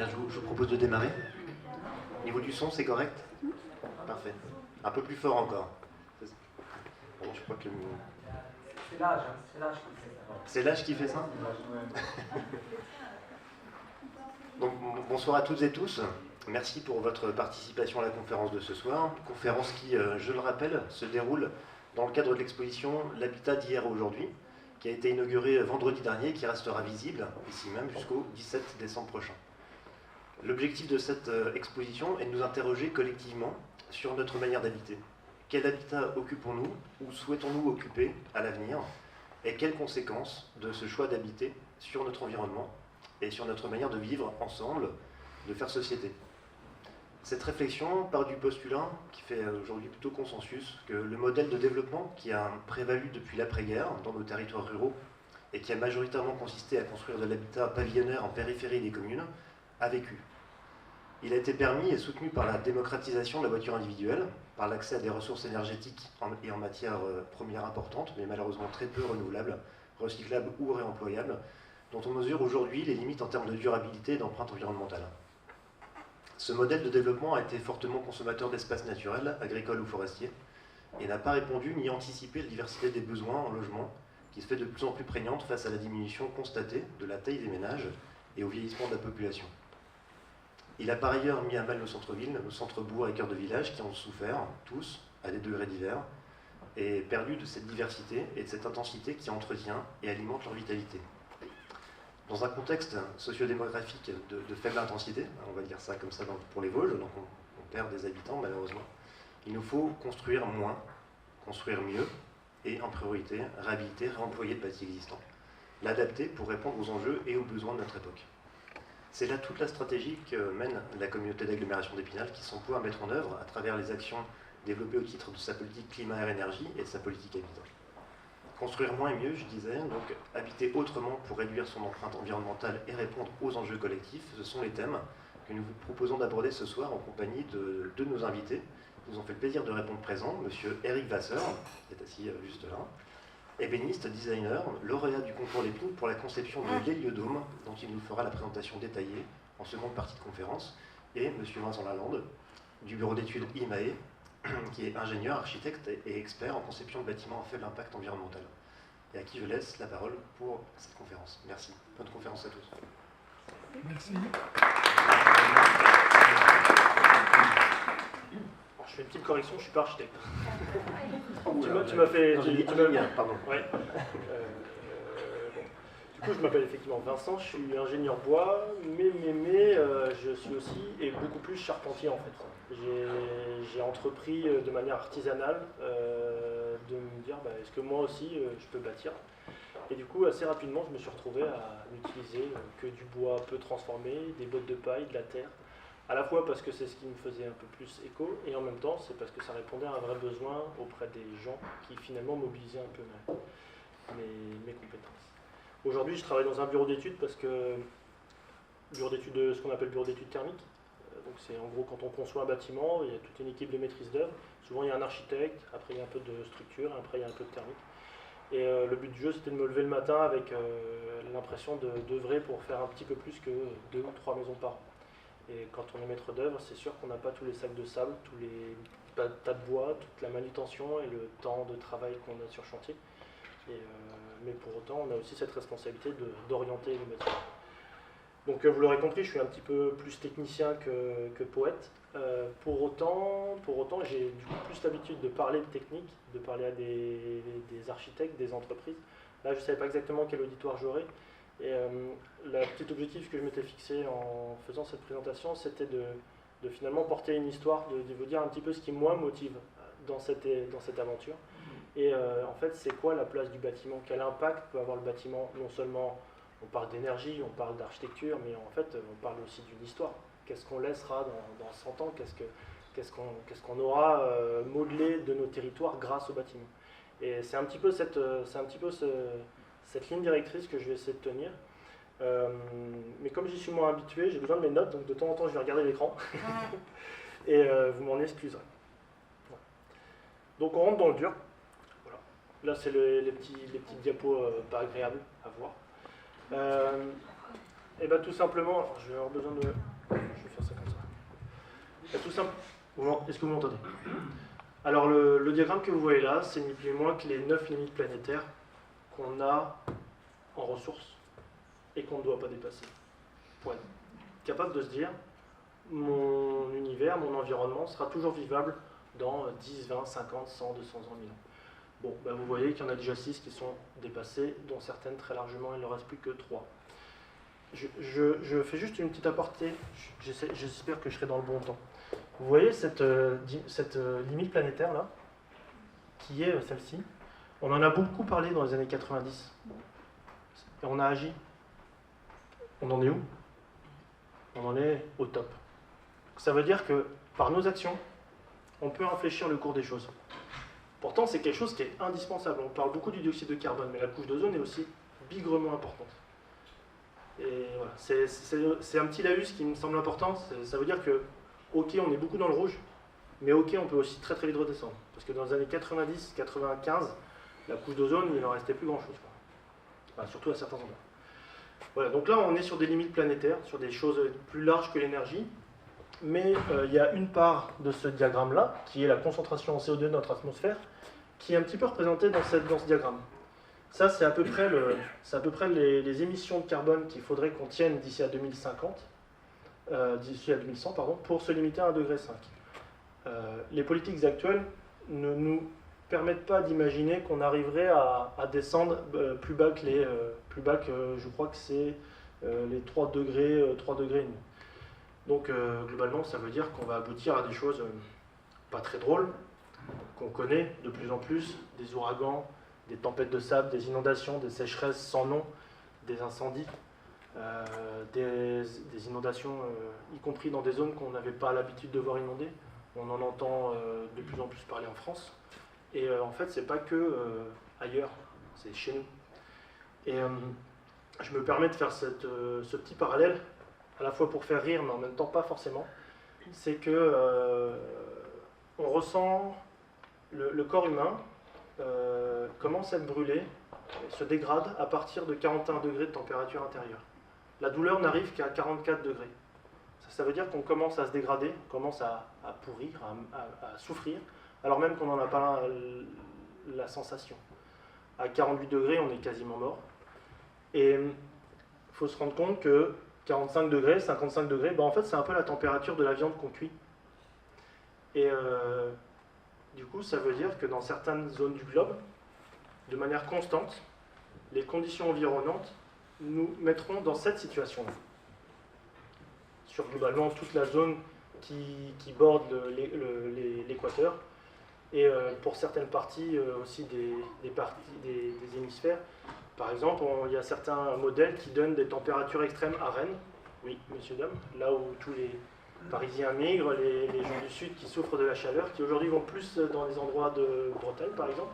Bien, je vous propose de démarrer. Au niveau du son, c'est correct? Parfait. Un peu plus fort encore. Bon, je crois que c'est l'âge, hein, c'est l'âge qui fait ça. C'est l'âge qui fait ça? Donc, bonsoir à toutes et tous. Merci pour votre participation à la conférence de ce soir. Conférence qui, je le rappelle, se déroule dans le cadre de l'exposition L'Habitat d'hier à aujourd'hui, qui a été inaugurée vendredi dernier et qui restera visible, ici même, jusqu'au 17 décembre prochain. L'objectif de cette exposition est de nous interroger collectivement sur notre manière d'habiter. Quel habitat occupons-nous ou souhaitons-nous occuper à l'avenir? Et quelles conséquences de ce choix d'habiter sur notre environnement et sur notre manière de vivre ensemble, de faire société? Cette réflexion part du postulat, qui fait aujourd'hui plutôt consensus, que le modèle de développement qui a prévalu depuis l'après-guerre dans nos territoires ruraux et qui a majoritairement consisté à construire de l'habitat pavillonnaire en périphérie des communes, a vécu. Il a été permis et soutenu par la démocratisation de la voiture individuelle, par l'accès à des ressources énergétiques et en matières premières importantes, mais malheureusement très peu renouvelables, recyclables ou réemployables, dont on mesure aujourd'hui les limites en termes de durabilité et d'empreinte environnementale. Ce modèle de développement a été fortement consommateur d'espaces naturels, agricoles ou forestiers, et n'a pas répondu ni anticipé la diversité des besoins en logement, qui se fait de plus en plus prégnante face à la diminution constatée de la taille des ménages et au vieillissement de la population. Il a par ailleurs mis à mal nos centres-villes, nos centres-bourgs et cœurs de village qui ont souffert, tous, à des degrés divers, et perdu de cette diversité et de cette intensité qui entretient et alimente leur vitalité. Dans un contexte sociodémographique de faible intensité, on va dire ça comme ça pour les Vosges, donc on perd des habitants malheureusement, il nous faut construire moins, construire mieux, et en priorité, réhabiliter, réemployer le bâti existant, l'adapter pour répondre aux enjeux et aux besoins de notre époque. C'est là toute la stratégie que mène la communauté d'agglomération d'Épinal qui s'emploie à mettre en œuvre à travers les actions développées au titre de sa politique climat-air-énergie et de sa politique habitat. Construire moins et mieux, je disais, donc habiter autrement pour réduire son empreinte environnementale et répondre aux enjeux collectifs, ce sont les thèmes que nous vous proposons d'aborder ce soir en compagnie de deux de nos invités. Nous ont fait le plaisir de répondre présent, monsieur Eric Vasseur, qui est assis juste là, ébéniste, designer, lauréat du concours Lépine pour la conception de l'héliodôme, dont il nous fera la présentation détaillée en seconde partie de conférence, et monsieur Vincent Lalande, du bureau d'études IMAE, qui est ingénieur, architecte et expert en conception de bâtiments à faible impact environnemental, et à qui je laisse la parole pour cette conférence. Merci. Bonne conférence à tous. Merci. Alors, je fais une petite correction, je ne suis pas architecte. Tu m'as fait... Pardon. Ouais. Du coup, je m'appelle effectivement Vincent, je suis ingénieur bois, mais je suis aussi, et beaucoup plus, charpentier en fait. J'ai entrepris de manière artisanale de me dire, est-ce que moi aussi je peux bâtir? Et du coup, assez rapidement, je me suis retrouvé à n'utiliser que du bois peu transformé, des bottes de paille, de la terre, à la fois parce que c'est ce qui me faisait un peu plus écho, et en même temps, c'est parce que ça répondait à un vrai besoin auprès des gens qui finalement mobilisaient un peu mes compétences. Aujourd'hui, je travaille dans un bureau d'études parce que bureau d'études, ce qu'on appelle bureau d'études thermiques. Donc c'est en gros quand on conçoit un bâtiment, il y a toute une équipe de maîtrise d'œuvre. Souvent il y a un architecte, après il y a un peu de structure, après il y a un peu de thermique. Et le but du jeu, c'était de me lever le matin avec l'impression d'œuvrer pour faire un petit peu plus que 2 ou 3 maisons par an. Et quand on est maître d'œuvre, c'est sûr qu'on n'a pas tous les sacs de sable, tous les tas de bois, toute la manutention et le temps de travail qu'on a sur chantier. Mais pour autant, on a aussi cette responsabilité d'orienter le bâtiment. Donc vous l'aurez compris, je suis un petit peu plus technicien que poète. Pour autant j'ai du coup plus l'habitude de parler de technique, de parler à des architectes, des entreprises. Là, je ne savais pas exactement quel auditoire j'aurais. Et le petit objectif que je m'étais fixé en faisant cette présentation, c'était de finalement porter une histoire, de vous dire un petit peu ce qui, moi, motive dans cette aventure. Et en fait, c'est quoi la place du bâtiment? Quel impact peut avoir le bâtiment? Non seulement on parle d'énergie, on parle d'architecture, mais en fait, on parle aussi d'une histoire. Qu'est-ce qu'on laissera dans 100 ans? Qu'est-ce qu'on aura modelé de nos territoires grâce au bâtiment? Et c'est un petit peu cette ligne directrice que je vais essayer de tenir. Mais comme j'y suis moins habitué, j'ai besoin de mes notes, donc de temps en temps, je vais regarder l'écran. Et vous m'en excuserez. Voilà. Donc on rentre dans le dur. Là, c'est les petites diapos pas agréables à voir. Et bien tout simplement, alors, je vais avoir besoin de Tout simple. Est-ce que vous m'entendez? Alors le diagramme que vous voyez là, c'est ni plus ni moins que les 9 limites planétaires qu'on a en ressources et qu'on ne doit pas dépasser. Pour être capable de se dire, mon univers, mon environnement sera toujours vivable dans 10, 20, 50, 100, 200 ans, 1000 ans. Bon, ben vous voyez qu'il y en a déjà 6 qui sont dépassées, dont certaines très largement, il ne reste plus que 3. Je fais juste une petite aparté, j'espère que je serai dans le bon temps. Vous voyez cette limite planétaire là, qui est celle-ci. On en a beaucoup parlé dans les années 90. Et on a agi. On en est où? On en est au top. Ça veut dire que par nos actions, on peut infléchir le cours des choses. Pourtant, c'est quelque chose qui est indispensable. On parle beaucoup du dioxyde de carbone, mais la couche d'ozone est aussi bigrement importante. Et voilà, c'est un petit laïus qui me semble important. Ça veut dire que, ok, on est beaucoup dans le rouge, mais ok, on peut aussi très très vite redescendre. Parce que dans les années 90, 95, la couche d'ozone, il n'en restait plus grand-chose. Enfin, surtout à certains endroits. Voilà, donc là, on est sur des limites planétaires, sur des choses plus larges que l'énergie. Mais il y a une part de ce diagramme-là, qui est la concentration en CO2 de notre atmosphère, qui est un petit peu représentée dans ce diagramme. Ça, c'est à peu près, les émissions de carbone qu'il faudrait qu'on tienne d'ici à 2050, d'ici à 2100, pardon, pour se limiter à 1,5 degré. Les politiques actuelles ne nous permettent pas d'imaginer qu'on arriverait à descendre plus bas que je crois que c'est les 3 degrés, 3 degrés et demi. Donc globalement, ça veut dire qu'on va aboutir à des choses pas très drôles, qu'on connaît de plus en plus, des ouragans, des tempêtes de sable, des inondations, des sécheresses sans nom, des incendies, des inondations, y compris dans des zones qu'on n'avait pas l'habitude de voir inondées. On en entend de plus en plus parler en France. Et en fait, c'est pas que ailleurs, c'est chez nous. Et je me permets de faire ce petit parallèle, à la fois pour faire rire, mais en même temps pas forcément. C'est que on ressent le corps humain commence à être brûlé, se dégrade à partir de 41 degrés de température intérieure. La douleur n'arrive qu'à 44 degrés. Ça veut dire qu'on commence à se dégrader, on commence à pourrir, à souffrir, alors même qu'on n'en a pas la sensation. À 48 degrés, on est quasiment mort. Et il faut se rendre compte que 45 degrés, 55 degrés, ben en fait c'est un peu la température de la viande qu'on cuit. Et du coup, ça veut dire que dans certaines zones du globe, de manière constante, les conditions environnantes nous mettront dans cette situation-là. Sur globalement toute la zone qui borde l'équateur, et pour certaines parties aussi des hémisphères. Par exemple, il y a certains modèles qui donnent des températures extrêmes à Rennes, oui, monsieur, dame, là où tous les Parisiens migrent, les gens du sud qui souffrent de la chaleur, qui aujourd'hui vont plus dans les endroits de Bretagne, par exemple,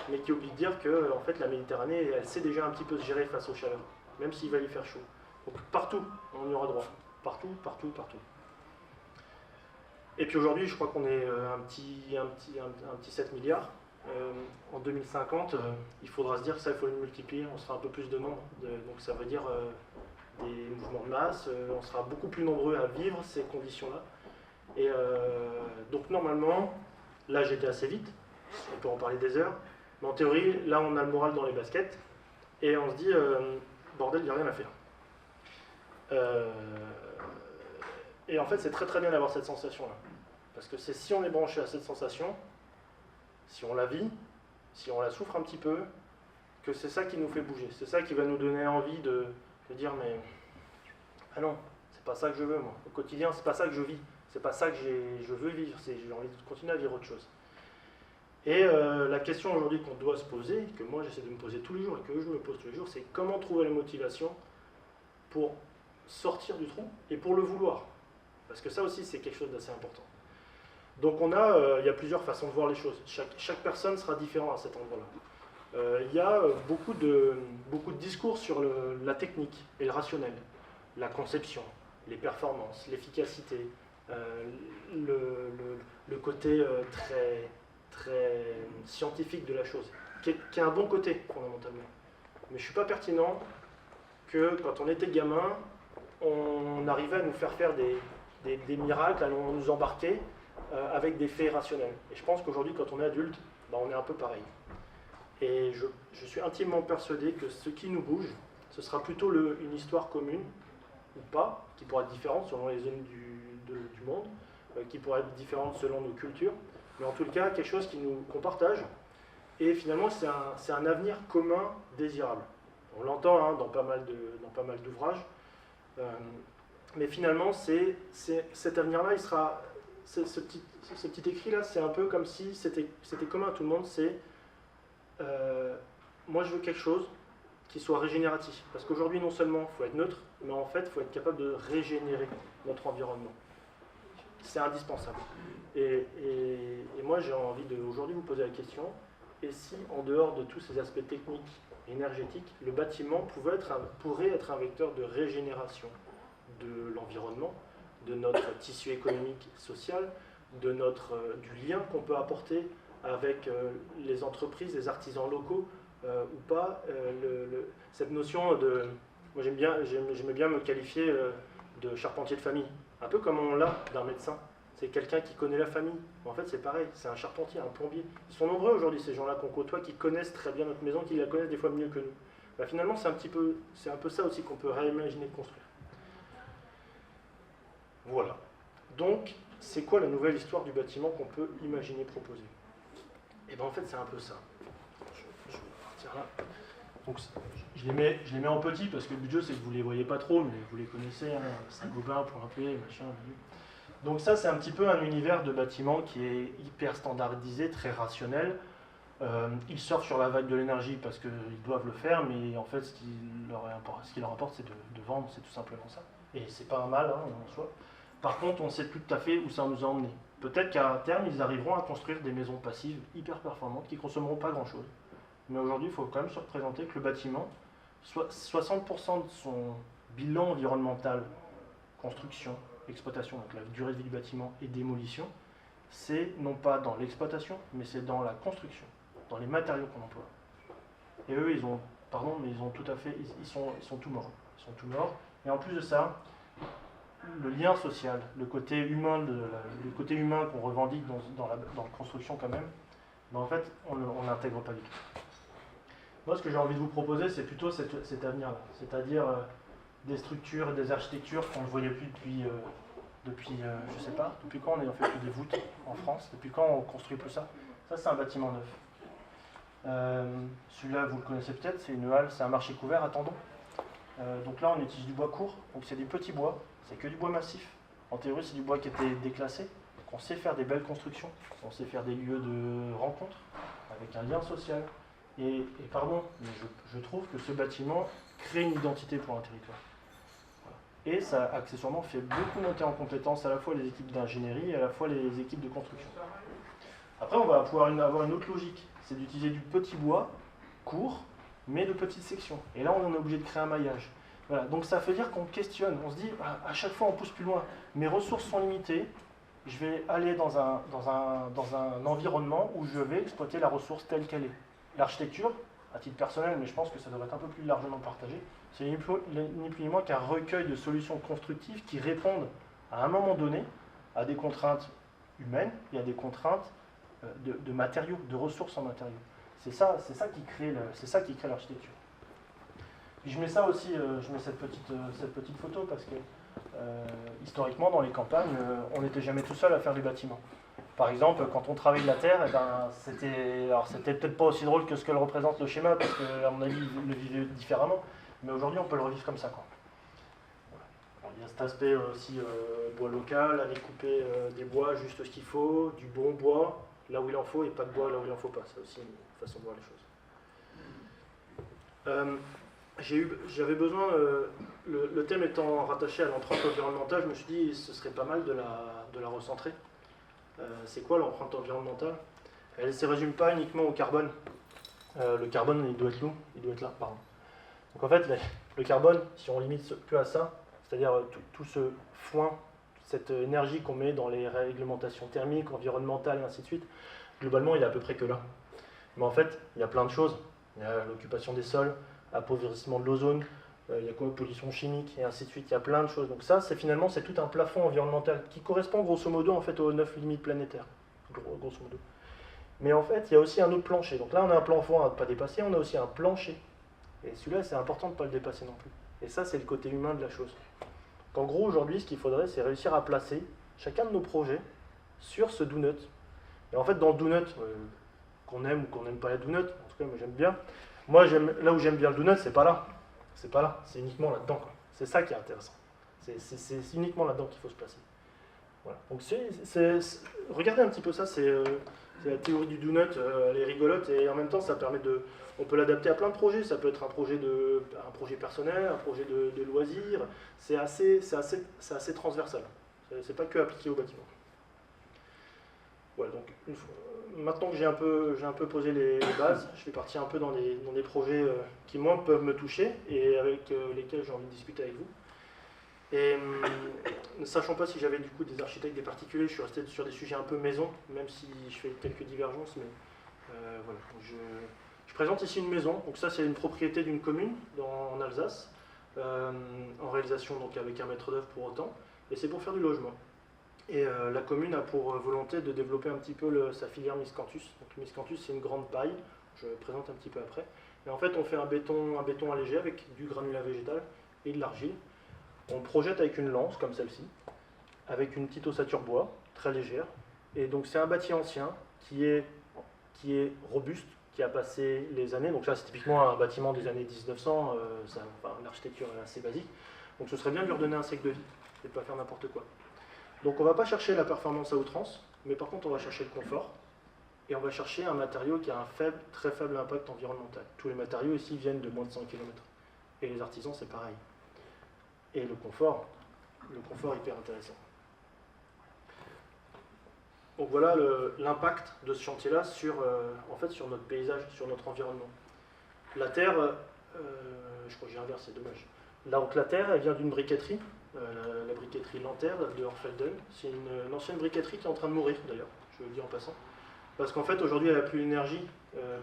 mais qui oublient de dire que en fait, la Méditerranée, elle sait déjà un petit peu se gérer face aux chaleurs, même s'il va y faire chaud. Donc partout, on y aura droit. Partout, partout, partout. Et puis aujourd'hui, je crois qu'on est un petit 7 milliards. En 2050, il faudra se dire que ça, il faut le multiplier, on sera un peu plus de nombre. Donc ça veut dire des mouvements de masse, on sera beaucoup plus nombreux à vivre ces conditions-là. Et donc normalement, là j'étais assez vite, on peut en parler des heures, mais en théorie, là on a le moral dans les baskets, et on se dit, bordel, il n'y a rien à faire. Et en fait, c'est très très bien d'avoir cette sensation-là. Parce que c'est si on est branché à cette sensation, si on la vit, si on la souffre un petit peu, que c'est ça qui nous fait bouger. C'est ça qui va nous donner envie de dire, mais ah non, c'est pas ça que je veux moi. Au quotidien, c'est pas ça que je vis. C'est pas ça que je veux vivre. J'ai envie de continuer à vivre autre chose. Et la question aujourd'hui qu'on doit se poser, que moi j'essaie de me poser tous les jours et que je me pose tous les jours, c'est comment trouver la motivation pour sortir du trou et pour le vouloir. Parce que ça aussi, c'est quelque chose d'assez important. Donc il y a plusieurs façons de voir les choses. Chaque personne sera différente à cet endroit-là. Il y a beaucoup de discours sur la technique et le rationnel, la conception, les performances, l'efficacité, le côté très, très scientifique de la chose, qui est un bon côté fondamentalement. Mais je ne suis pas pertinent que quand on était gamin, on arrivait à nous faire des des miracles, allons nous embarquer avec des faits rationnels. Et je pense qu'aujourd'hui, quand on est adulte, on est un peu pareil. Et je suis intimement persuadé que ce qui nous bouge, ce sera plutôt une histoire commune, ou pas, qui pourra être différente selon les zones du monde, qui pourra être différente selon nos cultures, mais en tout cas, quelque chose qu'on partage. Et finalement, c'est un avenir commun désirable. On l'entend hein, dans pas mal d'ouvrages. Mais finalement, cet avenir-là, ce petit écrit-là, c'est un peu comme si c'était commun à tout le monde. C'est moi, je veux quelque chose qui soit régénératif. Parce qu'aujourd'hui, non seulement il faut être neutre, mais en fait, il faut être capable de régénérer notre environnement. C'est indispensable. Et moi, j'ai envie aujourd'hui vous poser la question, et si, en dehors de tous ces aspects techniques, énergétiques, le bâtiment pourrait être un vecteur de régénération de l'environnement, de notre tissu économique, social, du lien qu'on peut apporter avec les entreprises, les artisans locaux, ou pas, cette notion de... Moi j'aimais bien me qualifier de charpentier de famille, un peu comme on l'a d'un médecin. C'est quelqu'un qui connaît la famille. En fait c'est pareil, c'est un charpentier, un plombier. Ils sont nombreux aujourd'hui ces gens-là qu'on côtoie, qui connaissent très bien notre maison, qui la connaissent des fois mieux que nous. Finalement c'est un peu ça aussi qu'on peut réimaginer de construire. Voilà. Donc c'est quoi la nouvelle histoire du bâtiment qu'on peut imaginer proposer? Et bien en fait c'est un peu ça. Je vais partir là. Donc, je les mets en petit parce que le but du jeu c'est que vous ne les voyez pas trop, mais vous les connaissez, hein, Saint-Gobain, Point P, machin. Donc ça c'est un petit peu un univers de bâtiment qui est hyper standardisé, très rationnel. Ils surfent sur la vague de l'énergie parce qu'ils doivent le faire, mais en fait ce qui leur importe c'est de vendre, c'est tout simplement ça. Et c'est pas un mal hein, en soi. Par contre on sait tout à fait où ça nous a emmené. Peut-être qu'à terme ils arriveront à construire des maisons passives hyper performantes qui ne consommeront pas grand chose. Mais aujourd'hui, il faut quand même se représenter que le bâtiment, 60% de son bilan environnemental, construction, exploitation, donc la durée de vie du bâtiment et démolition, c'est non pas dans l'exploitation, mais c'est dans la construction, dans les matériaux qu'on emploie. Et eux, ils ont sont tout morts. Ils sont tout morts. Et en plus de ça, le lien social, le côté humain qu'on revendique dans la construction quand même, en fait, on ne l'intègre pas du tout. Moi, ce que j'ai envie de vous proposer, c'est plutôt cet avenir-là, c'est-à-dire des structures et des architectures qu'on ne voyait plus depuis je sais pas, depuis quand on fait plus des voûtes en France, depuis quand on construit plus ça. Ça, c'est un bâtiment neuf. Celui-là, vous le connaissez peut-être, c'est une halle, c'est un marché couvert à Tendon. Donc là, on utilise du bois court, donc c'est des petits bois, c'est que du bois massif. En théorie, c'est du bois qui était déclassé. Donc on sait faire des belles constructions, on sait faire des lieux de rencontre, avec un lien social. Et pardon, mais je trouve que ce bâtiment crée une identité pour un territoire. Voilà. Et ça, accessoirement, fait beaucoup monter en compétence à la fois les équipes d'ingénierie et à la fois les équipes de construction. Après, on va pouvoir avoir une autre logique, c'est d'utiliser du petit bois, court, mais de petites sections. Et là, on est obligé de créer un maillage. Voilà. Donc ça veut dire qu'on questionne, on se dit, à chaque fois on pousse plus loin. Mes ressources sont limitées, je vais aller dans un environnement où je vais exploiter la ressource telle qu'elle est. L'architecture, à titre personnel, mais je pense que ça devrait être un peu plus largement partagé, c'est ni plus ni moins qu'un recueil de solutions constructives qui répondent à un moment donné à des contraintes humaines et à des contraintes de matériaux, de ressources en matériaux. C'est ça qui crée l'architecture. Puis je mets ça aussi, je mets cette petite photo parce que historiquement dans les campagnes, on n'était jamais tout seul à faire des bâtiments. Par exemple, quand on travaillait la terre, c'était peut-être pas aussi drôle que ce que le représente le schéma, parce qu'à mon avis, il le vivait différemment, mais aujourd'hui on peut le revivre comme ça. Quoi. Voilà. Bon, il y a cet aspect aussi bois local, aller couper des bois juste ce qu'il faut, du bon bois là où il en faut et pas de bois là où il en faut pas. C'est aussi une façon de voir les choses. J'avais besoin, le thème étant rattaché à l'empreinte environnementale, je me suis dit ce serait pas mal de la recentrer. C'est quoi l'empreinte environnementale? Elle ne se résume pas uniquement au carbone. Le carbone, il doit être où? Il doit être là, pardon. Donc en fait, le carbone, si on limite que à ça, c'est-à-dire tout ce foin, cette énergie qu'on met dans les réglementations thermiques, environnementales et ainsi de suite, globalement, il est à peu près que là. Mais en fait, il y a plein de choses. Il y a l'occupation des sols, appauvrissement de l'ozone, il y a quoi, pollution chimique, et ainsi de suite, il y a plein de choses. Donc ça, finalement, c'est tout un plafond environnemental qui correspond grosso modo en fait, aux 9 limites planétaires, grosso modo. Mais en fait, il y a aussi un autre plancher. Donc là, on a un plafond à ne pas dépasser, on a aussi un plancher. Et celui-là, c'est important de ne pas le dépasser non plus. Et ça, c'est le côté humain de la chose. Donc, en gros, aujourd'hui, ce qu'il faudrait, c'est réussir à placer chacun de nos projets sur ce donut. Et en fait, dans le donut, qu'on aime ou qu'on n'aime pas la donut, en tout cas, moi j'aime bien. Moi, là où j'aime bien le donut, c'est pas là. C'est pas là, c'est uniquement là-dedans. C'est ça qui est intéressant. C'est uniquement là-dedans qu'il faut se placer. Voilà. Donc, regardez un petit peu ça, c'est la théorie du donut, elle est rigolote et en même temps, ça permet de. On peut l'adapter à plein de projets. Ça peut être un projet personnel, un projet de loisirs. C'est assez transversal. C'est pas que appliqué au bâtiment. Voilà, donc maintenant que j'ai un peu posé les bases, je vais partir un peu dans des projets qui, moi, peuvent me toucher et avec lesquels j'ai envie de discuter avec vous. Et ne sachant pas si j'avais du coup des architectes, des particuliers, je suis resté sur des sujets un peu maison, même si je fais quelques divergences, mais voilà. Je présente ici une maison, donc ça c'est une propriété d'une commune en Alsace, en réalisation donc avec un maître d'œuvre pour autant, et c'est pour faire du logement. Et la commune a pour volonté de développer un petit peu sa filière Miscanthus. Donc Miscanthus c'est une grande paille, je présente un petit peu après. Et en fait on fait un béton allégé avec du granulat végétal et de l'argile. On projette avec une lance comme celle-ci, avec une petite ossature bois, très légère. Et donc c'est un bâti ancien qui est robuste, qui a passé les années. Donc là c'est typiquement un bâtiment des années 1900, une architecture assez basique. Donc ce serait bien de lui redonner un siècle de vie et de ne pas faire n'importe quoi. Donc on ne va pas chercher la performance à outrance, mais par contre on va chercher le confort. Et on va chercher un matériau qui a un très faible impact environnemental. Tous les matériaux ici viennent de moins de 100 km. Et les artisans c'est pareil. Et le confort hyper intéressant. Donc voilà l'impact de ce chantier-là sur notre paysage, sur notre environnement. La terre, je crois que j'ai inversé, c'est dommage. Donc la terre, elle vient d'une briqueterie, la briqueterie Lanterre de Horfelden. C'est une ancienne briqueterie qui est en train de mourir d'ailleurs, je le dis en passant. Parce qu'en fait aujourd'hui elle n'a plus l'énergie,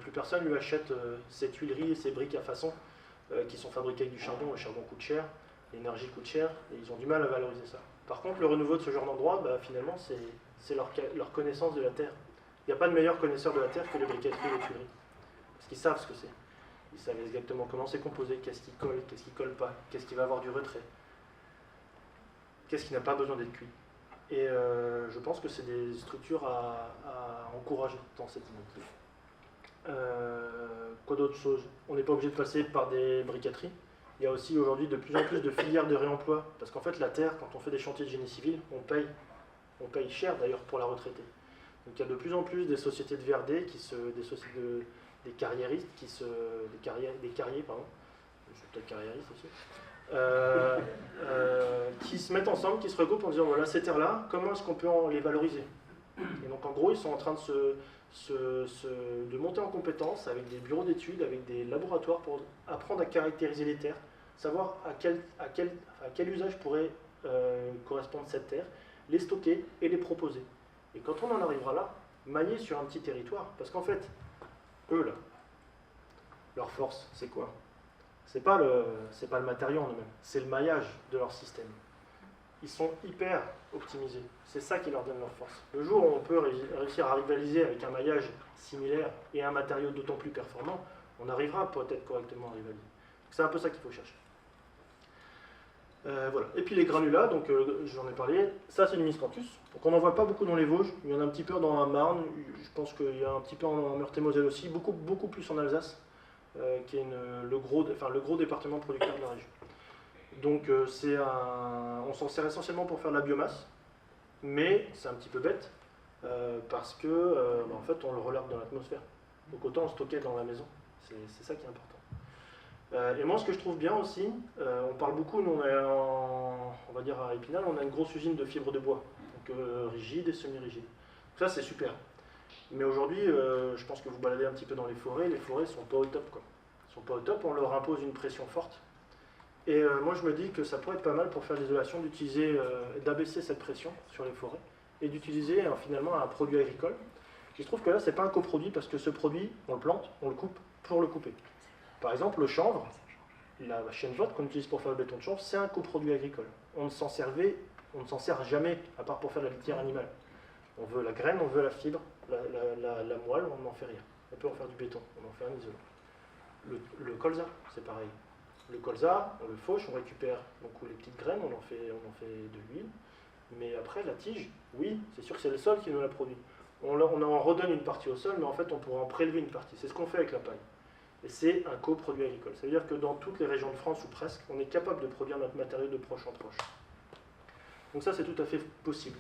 plus personne lui achète ces tuileries et ces briques à façon qui sont fabriquées avec du charbon. Le charbon coûte cher, l'énergie coûte cher et ils ont du mal à valoriser ça. Par contre le renouveau de ce genre d'endroit, finalement c'est leur connaissance de la terre. Il n'y a pas de meilleur connaisseur de la terre que les briqueteries et les tuileries. Parce qu'ils savent ce que c'est. Ils savent exactement comment c'est composé, qu'est-ce qui colle, qu'est-ce qui colle pas, qu'est-ce qui va avoir du retrait, qu'est-ce qui n'a pas besoin d'être cuit. Et je pense que c'est des structures à encourager dans cette initiative. Quoi d'autre chose? On n'est pas obligé de passer par des briqueteries. Il y a aussi aujourd'hui de plus en plus de filières de réemploi. Parce qu'en fait, la terre, quand on fait des chantiers de génie civil, on paye cher d'ailleurs pour la retraiter. Donc il y a de plus en plus des sociétés de VRD, des carriéristes, des carriers, pardon, je suis peut-être carriériste aussi, qui se mettent ensemble, qui se regroupent en disant voilà, ces terres-là, comment est-ce qu'on peut les valoriser? Et donc en gros, ils sont en train de monter en compétences avec des bureaux d'études, avec des laboratoires pour apprendre à caractériser les terres, savoir à quel usage pourrait correspondre cette terre, les stocker et les proposer. Et quand on en arrivera là, manier sur un petit territoire, parce qu'en fait, eux là, leur force, c'est quoi? C'est pas le matériau en eux-mêmes, c'est le maillage de leur système. Ils sont hyper optimisés, c'est ça qui leur donne leur force. Le jour où on peut réussir à rivaliser avec un maillage similaire et un matériau d'autant plus performant, on arrivera peut-être correctement à rivaliser. C'est un peu ça qu'il faut chercher. Voilà. Et puis les granulats, donc j'en ai parlé, ça c'est du Miscanthus. Donc on n'en voit pas beaucoup dans les Vosges, il y en a un petit peu dans la Marne, je pense qu'il y a un petit peu en Meurthe-et-Moselle aussi, beaucoup plus en Alsace, qui est le gros département producteur de la région. Donc on s'en sert essentiellement pour faire de la biomasse, mais c'est un petit peu bête, parce que en fait on le relâche dans l'atmosphère. Donc autant le stocker dans la maison, c'est ça qui est important. Et moi, ce que je trouve bien aussi, on parle beaucoup, nous on va dire à Épinal, on a une grosse usine de fibres de bois, donc rigide et semi-rigide. Ça c'est super. Mais aujourd'hui, je pense que vous baladez un petit peu dans les forêts sont pas au top, quoi. Ils sont pas au top, on leur impose une pression forte. Et moi je me dis que ça pourrait être pas mal pour faire l'isolation d'abaisser cette pression sur les forêts et d'utiliser finalement un produit agricole. Il se trouve que là c'est pas un coproduit parce que ce produit, on le plante, on le coupe pour le couper. Par exemple, le chanvre, la chaîne vote qu'on utilise pour faire le béton de chanvre, c'est un coproduit agricole. On ne s'en sert jamais, à part pour faire la litière animale. On veut la graine, on veut la fibre, la moelle, on n'en fait rien. On peut en faire du béton, on en fait un isolant. Le colza, c'est pareil. Le colza, on le fauche, on récupère donc, les petites graines, on en fait de l'huile. Mais après, la tige, oui, c'est sûr que c'est le sol qui nous la produit. On en redonne une partie au sol, mais en fait, on pourra en prélever une partie. C'est ce qu'on fait avec la paille. Et c'est un coproduit agricole. Ça veut dire que dans toutes les régions de France, ou presque, on est capable de produire notre matériau de proche en proche. Donc ça, c'est tout à fait possible.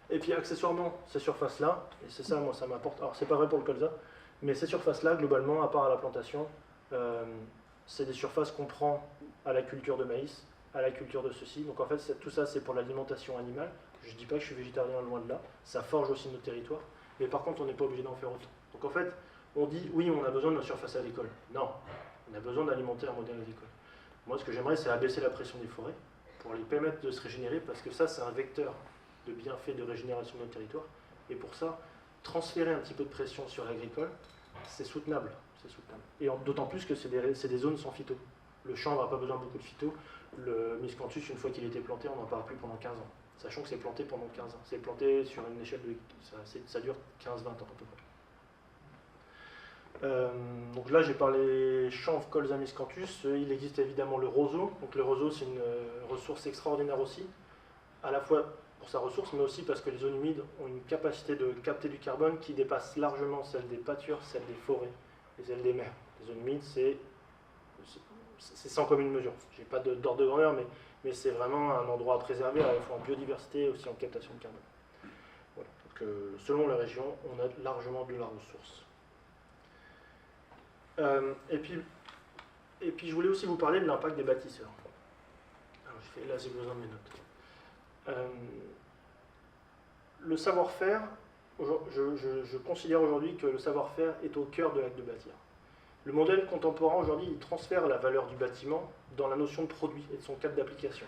Et puis, accessoirement, ces surfaces-là, et c'est ça, moi, ça m'apporte... Alors, c'est pas vrai pour le colza, mais ces surfaces-là, globalement, à part à la plantation, c'est des surfaces qu'on prend à la culture de maïs, à la culture de ceci. Donc, en fait, tout ça, c'est pour l'alimentation animale. Je ne dis pas que je suis végétarien, loin de là. Ça forge aussi nos territoires. Mais par contre, on n'est pas obligé d'en faire autant. Donc, en fait, on dit, oui, on a besoin de nos surfaces agricoles. Non, on a besoin d'alimenter un modèle agricole. Moi, ce que j'aimerais, c'est abaisser la pression des forêts pour les permettre de se régénérer, parce que ça, c'est un vecteur de bienfaits de régénération de notre territoire. Et pour ça, transférer un petit peu de pression sur l'agricole, c'est soutenable. Et d'autant plus que c'est des zones sans phyto. Le chanvre n'a pas besoin de beaucoup de phyto. Le miscanthus, une fois qu'il était planté, on n'en parle plus pendant 15 ans. Sachant que c'est planté pendant 15 ans. C'est planté sur une échelle de... Ça dure 15-20 ans à peu près. Donc là, j'ai parlé chanvre, colza, miscanthus. Il existe évidemment le roseau. Donc le roseau, c'est une ressource extraordinaire aussi, à la fois pour sa ressource, mais aussi parce que les zones humides ont une capacité de capter du carbone qui dépasse largement celle des pâtures, celle des forêts et celle des mers. Les zones humides, c'est sans commune mesure. Je n'ai pas d'ordre de grandeur, mais c'est vraiment un endroit à préserver, à la fois en biodiversité et aussi en captation de carbone. Voilà. Donc, selon la région, on a largement de la ressource. Et puis, je voulais aussi vous parler de l'impact des bâtisseurs. Alors, là, j'ai besoin de mes notes. Le savoir-faire, je considère aujourd'hui que le savoir-faire est au cœur de l'acte de bâtir. Le modèle contemporain aujourd'hui, il transfère la valeur du bâtiment dans la notion de produit et de son cadre d'application.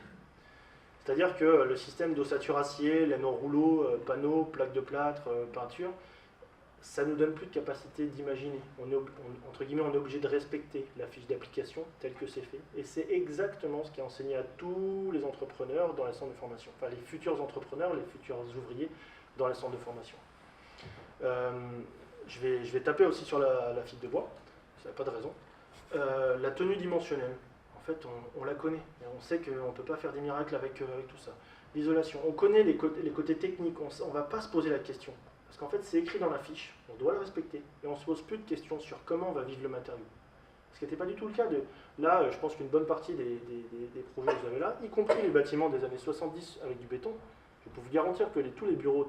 C'est-à-dire que le système d'ossature acier, laine au rouleau, panneaux, plaques de plâtre, peinture, ça ne nous donne plus de capacité d'imaginer. Entre guillemets, on est obligé de respecter la fiche d'application telle que c'est fait. Et c'est exactement ce qui est enseigné à tous les entrepreneurs dans les centres de formation. Enfin, les futurs entrepreneurs, les futurs ouvriers dans les centres de formation. Je vais taper aussi sur la fibre de bois. Ça n'a pas de raison. La tenue dimensionnelle, en fait, on la connaît. Et on sait qu'on ne peut pas faire des miracles avec tout ça. L'isolation, on connaît les côtés techniques, on ne va pas se poser la question. Parce qu'en fait, c'est écrit dans la fiche, on doit le respecter. Et on ne se pose plus de questions sur comment on va vivre le matériau. Ce qui n'était pas du tout le cas. Là, je pense qu'une bonne partie des projets que vous avez là, y compris les bâtiments des années 70 avec du béton, je peux vous garantir que tous les bureaux,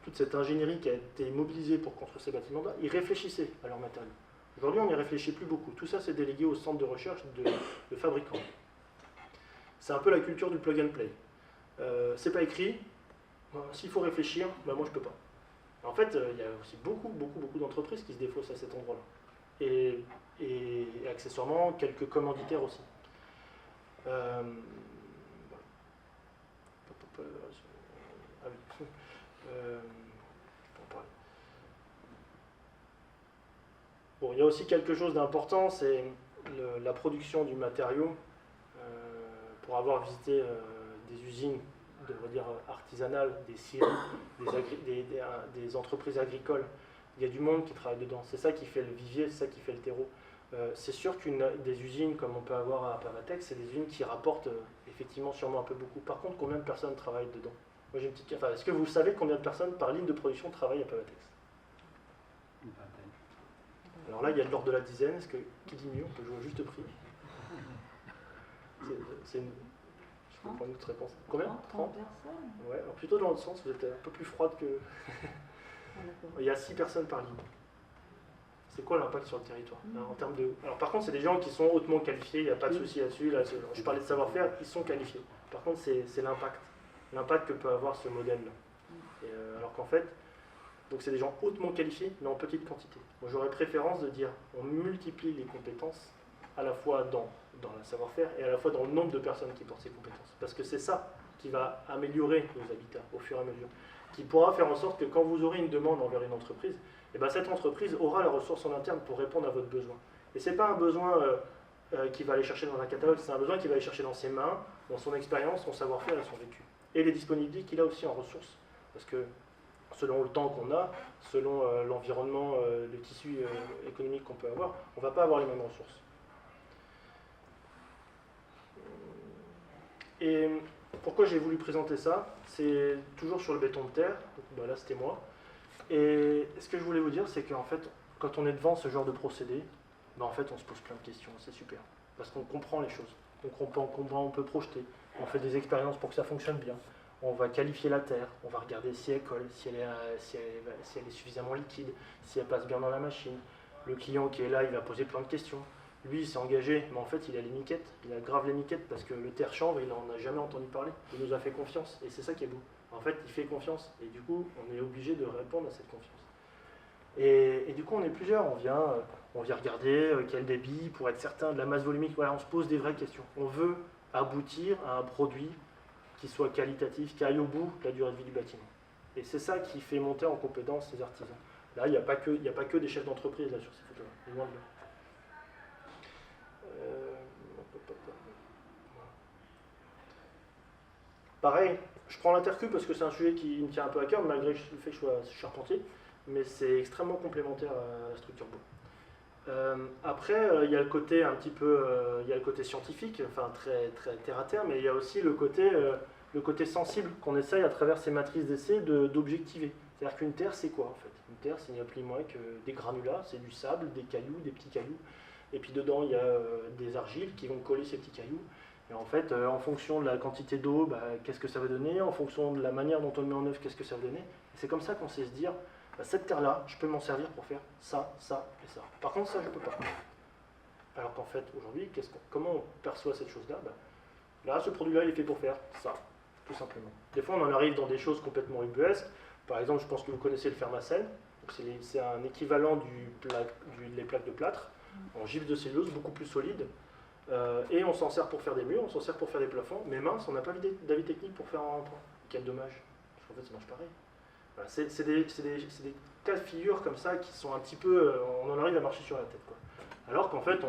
toute cette ingénierie qui a été mobilisée pour construire ces bâtiments-là, ils réfléchissaient à leur matériau. Aujourd'hui, on n'y réfléchit plus beaucoup. Tout ça, c'est délégué au centre de recherche de fabricants. C'est un peu la culture du plug and play. C'est pas écrit. S'il faut réfléchir, moi je peux pas. En fait, il y a aussi beaucoup d'entreprises qui se défaussent à cet endroit-là. Et accessoirement, quelques commanditaires aussi. Bon, il y a aussi quelque chose d'important, c'est la production du matériau. Pour avoir visité des usines, artisanales, des scieries, des entreprises agricoles, il y a du monde qui travaille dedans. C'est ça qui fait le vivier, c'est ça qui fait le terreau. C'est sûr des usines comme on peut avoir à Pavatex, c'est des usines qui rapportent effectivement sûrement un peu beaucoup. Par contre, combien de personnes travaillent dedans? Moi, j'ai une petite... est-ce que vous savez combien de personnes par ligne de production travaillent à Pavatex? Alors là, il y a de l'ordre de la dizaine. Est-ce que qui dit mieux? On peut jouer au juste prix. Je peux prendre une autre réponse. Combien? 30 personnes. Ouais, alors plutôt dans l'autre sens, vous êtes un peu plus froide que... Il y a 6 personnes par ligne. C'est quoi l'impact sur le territoire en termes de... Alors par contre, c'est des gens qui sont hautement qualifiés, il n'y a pas de souci là-dessus. Là, je parlais de savoir-faire, ils sont qualifiés. Par contre, c'est l'impact. L'impact que peut avoir ce modèle-là. Alors qu'en fait, donc c'est des gens hautement qualifiés, mais en petite quantité. Moi, j'aurais préférence de dire, on multiplie les compétences, à la fois dans le savoir-faire et à la fois dans le nombre de personnes qui portent ces compétences. Parce que c'est ça qui va améliorer nos habitats au fur et à mesure. Qui pourra faire en sorte que quand vous aurez une demande envers une entreprise, et ben cette entreprise aura la ressource en interne pour répondre à votre besoin. Et ce n'est pas un besoin qu'il va aller chercher dans un catalogue, c'est un besoin qu'il va aller chercher dans ses mains, dans son expérience, son savoir-faire et son vécu. Et les disponibilités qu'il a aussi en ressources. Parce que selon le temps qu'on a, selon l'environnement, le tissu économique qu'on peut avoir, on ne va pas avoir les mêmes ressources. Et pourquoi j'ai voulu présenter ça? C'est toujours sur le béton de terre, donc, bah là c'était moi. Et ce que je voulais vous dire, c'est qu'en fait, quand on est devant ce genre de procédé, bah en fait on se pose plein de questions, c'est super. Parce qu'on comprend les choses, on comprend comment on peut projeter, on fait des expériences pour que ça fonctionne bien. On va qualifier la terre, on va regarder si elle colle, si elle est suffisamment liquide, si elle passe bien dans la machine. Le client qui est là, il va poser plein de questions. Lui, il s'est engagé, mais en fait, il a les miquettes, il a grave les miquettes parce que le terre chanvre, il n'en a jamais entendu parler. Il nous a fait confiance, et c'est ça qui est beau. En fait, il fait confiance, et du coup, on est obligé de répondre à cette confiance. Et du coup, on est plusieurs, on vient regarder quel débit pour être certain de la masse volumique. Voilà, on se pose des vraies questions. On veut aboutir à un produit qui soit qualitatif, qui aille au bout de la durée de vie du bâtiment. Et c'est ça qui fait monter en compétence ces artisans. Là, il n'y a pas que des chefs d'entreprise là sur ces photos-là. Loin de là. Pareil, je prends l'intercube parce que c'est un sujet qui me tient un peu à cœur, malgré le fait que je sois charpentier, mais c'est extrêmement complémentaire à la structure bois. Après, il y a le côté un petit peu, il y a le côté scientifique, enfin très, très terre à terre, mais il y a aussi le côté sensible qu'on essaye à travers ces matrices d'essai d'objectiver. C'est-à-dire qu'une terre, c'est quoi en fait? Une terre, c'est ni plus ni moins que des granulats, c'est du sable, des cailloux, des petits cailloux. Et puis dedans, il y a des argiles qui vont coller ces petits cailloux. Et en fait, en fonction de la quantité d'eau, bah, qu'est-ce que ça va donner? En fonction de la manière dont on le met en œuvre, qu'est-ce que ça va donner? Et c'est comme ça qu'on sait se dire, bah, cette terre-là, je peux m'en servir pour faire ça, ça et ça. Par contre, ça, je ne peux pas. Alors qu'en fait, aujourd'hui, comment on perçoit cette chose-là? Bah, là, ce produit-là, il est fait pour faire ça, tout simplement. Des fois, on en arrive dans des choses complètement ubuesques. Par exemple, je pense que vous connaissez le Fermacell. C'est un équivalent des plaques de plâtre en gypse de cellulose, beaucoup plus solide. Et on s'en sert pour faire des murs, on s'en sert pour faire des plafonds, mais mince, on n'a pas d'avis technique pour faire un rempart. Quel dommage. Parce qu'en fait, ça marche pareil. Voilà, c'est des cas de figure comme ça qui sont un petit peu... on en arrive à marcher sur la tête, quoi. Alors qu'en fait,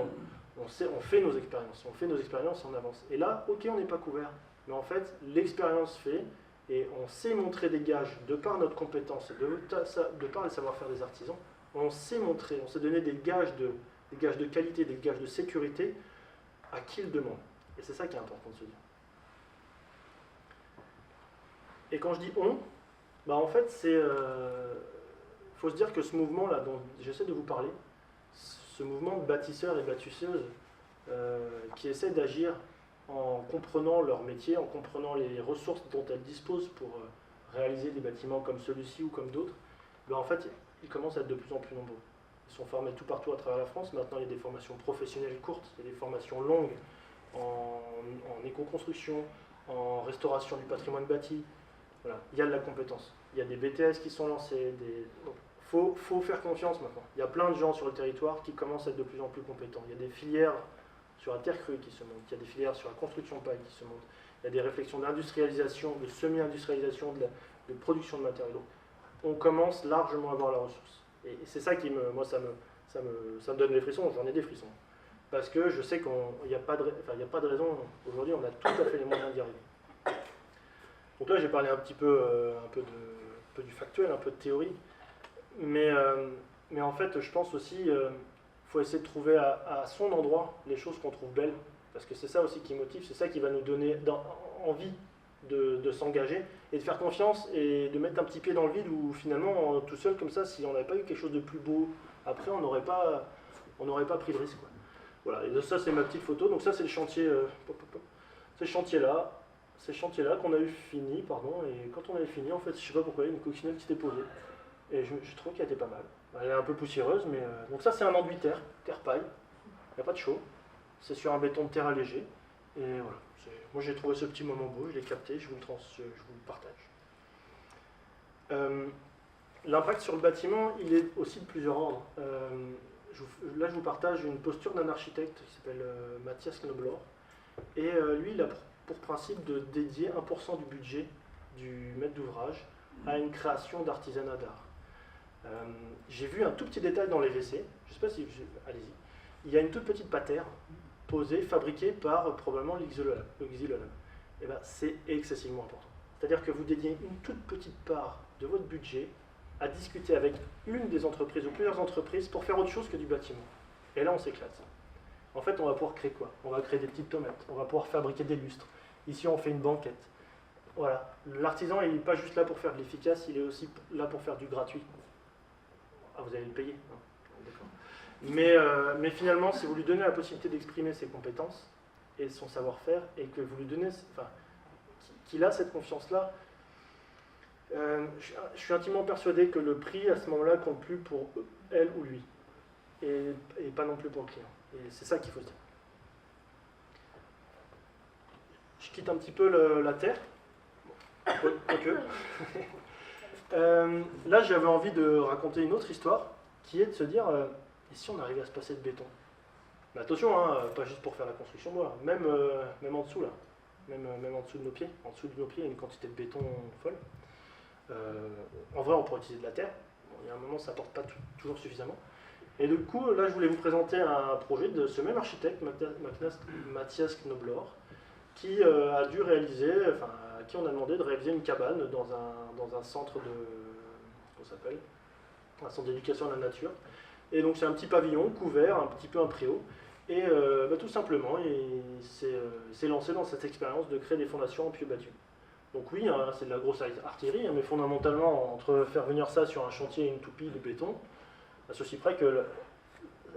on fait nos expériences. On fait nos expériences, on avance. Et là, ok, on n'est pas couvert. Mais en fait, l'expérience fait, et on sait montrer des gages de par notre compétence, de par le savoir-faire des artisans, on sait montrer, on sait donner des gages de qualité, des gages de sécurité à qui le demande. Et c'est ça qui est important de se dire. Et quand je dis on, bah en fait, faut se dire que ce mouvement-là dont j'essaie de vous parler, ce mouvement de bâtisseurs et bâtisseuses qui essaient d'agir en comprenant leur métier, en comprenant les ressources dont elles disposent pour réaliser des bâtiments comme celui-ci ou comme d'autres, bah en fait, ils commencent à être de plus en plus nombreux. Ils sont formés tout partout à travers la France. Maintenant, il y a des formations professionnelles courtes, il y a des formations longues en éco-construction, en restauration du patrimoine bâti. Voilà. Il y a de la compétence. Il y a des BTS qui sont lancés. Faut faire confiance maintenant. Il y a plein de gens sur le territoire qui commencent à être de plus en plus compétents. Il y a des filières sur la terre crue qui se montent. Il y a des filières sur la construction paille qui se montent. Il y a des réflexions d'industrialisation, de semi-industrialisation, de production de matériaux. On commence largement à avoir la ressource. Et c'est ça qui ça me donne des frissons, j'en ai des frissons. Parce que je sais qu'il n'y a pas de raison, aujourd'hui on a tout à fait les moyens d'y arriver. Donc là j'ai parlé un peu du factuel, un peu de théorie, mais en fait je pense aussi qu'il faut essayer de trouver à son endroit les choses qu'on trouve belles, parce que c'est ça aussi qui motive, c'est ça qui va nous donner envie de s'engager et de faire confiance et de mettre un petit pied dans le vide où finalement tout seul comme ça, si on n'avait pas eu quelque chose de plus beau après, on n'aurait pas pris le risque, quoi. Voilà, et ça c'est ma petite photo, donc ça c'est le chantier c'est ce chantier là qu'on a eu fini, et quand on avait fini, en fait je sais pas pourquoi il y a une coccinelle qui s'était posée et je trouve qu'elle était pas mal. Elle est un peu poussiéreuse, mais donc ça c'est un enduit terre paille, il n'y a pas de chaud, c'est sur un béton de terre allégé et voilà. Moi j'ai trouvé ce petit moment beau, je l'ai capté, je vous le partage. L'impact sur le bâtiment, il est aussi de plusieurs ordres. Là je vous partage une posture d'un architecte qui s'appelle Mathias Knoblauch. Et lui il a pour principe de dédier 1% du budget du maître d'ouvrage à une création d'artisanat d'art. J'ai vu un tout petit détail dans les WC, je ne sais pas si... Allez-y. Il y a une toute petite patère composé, fabriqué par probablement le Xylolab. Et ben, c'est excessivement important. C'est-à-dire que vous dédiez une toute petite part de votre budget à discuter avec une des entreprises ou plusieurs entreprises pour faire autre chose que du bâtiment. Et là, on s'éclate. En fait, on va pouvoir créer quoi? On va créer des petites tomates, on va pouvoir fabriquer des lustres. Ici, on fait une banquette. Voilà. L'artisan, il n'est pas juste là pour faire de l'efficace, il est aussi là pour faire du gratuit. Ah, vous allez le payer? Non. D'accord. Mais finalement, si vous lui donnez la possibilité d'exprimer ses compétences et son savoir-faire, et que vous lui donnez, enfin, qu'il a cette confiance-là, je suis intimement persuadé que le prix, à ce moment-là, compte plus pour elle ou lui, et pas non plus pour le client. Et c'est ça qu'il faut se dire. Je quitte un petit peu la terre, quoique. Là, j'avais envie de raconter une autre histoire, qui est de se dire, et si on arrivait à se passer de béton? Mais attention, hein, pas juste pour faire la construction bois, même en dessous, là. Même en dessous de nos pieds. En dessous de nos pieds, il y a une quantité de béton folle. En vrai, on pourrait utiliser de la terre. Bon, il y a un moment, ça n'apporte pas toujours suffisamment. Et du coup, là, je voulais vous présenter un projet de ce même architecte, Mathias Knoblauch, qui a dû réaliser, enfin, à qui on a demandé de réaliser une cabane dans un centre comment ça s'appelle, un centre d'éducation à la nature. Et donc, c'est un petit pavillon couvert, un petit peu un préau. Et tout simplement, il s'est lancé dans cette expérience de créer des fondations en pieux battus. Donc oui, hein, c'est de la grosse artillerie, hein, mais fondamentalement, entre faire venir ça sur un chantier et une toupie de béton, à ceci près que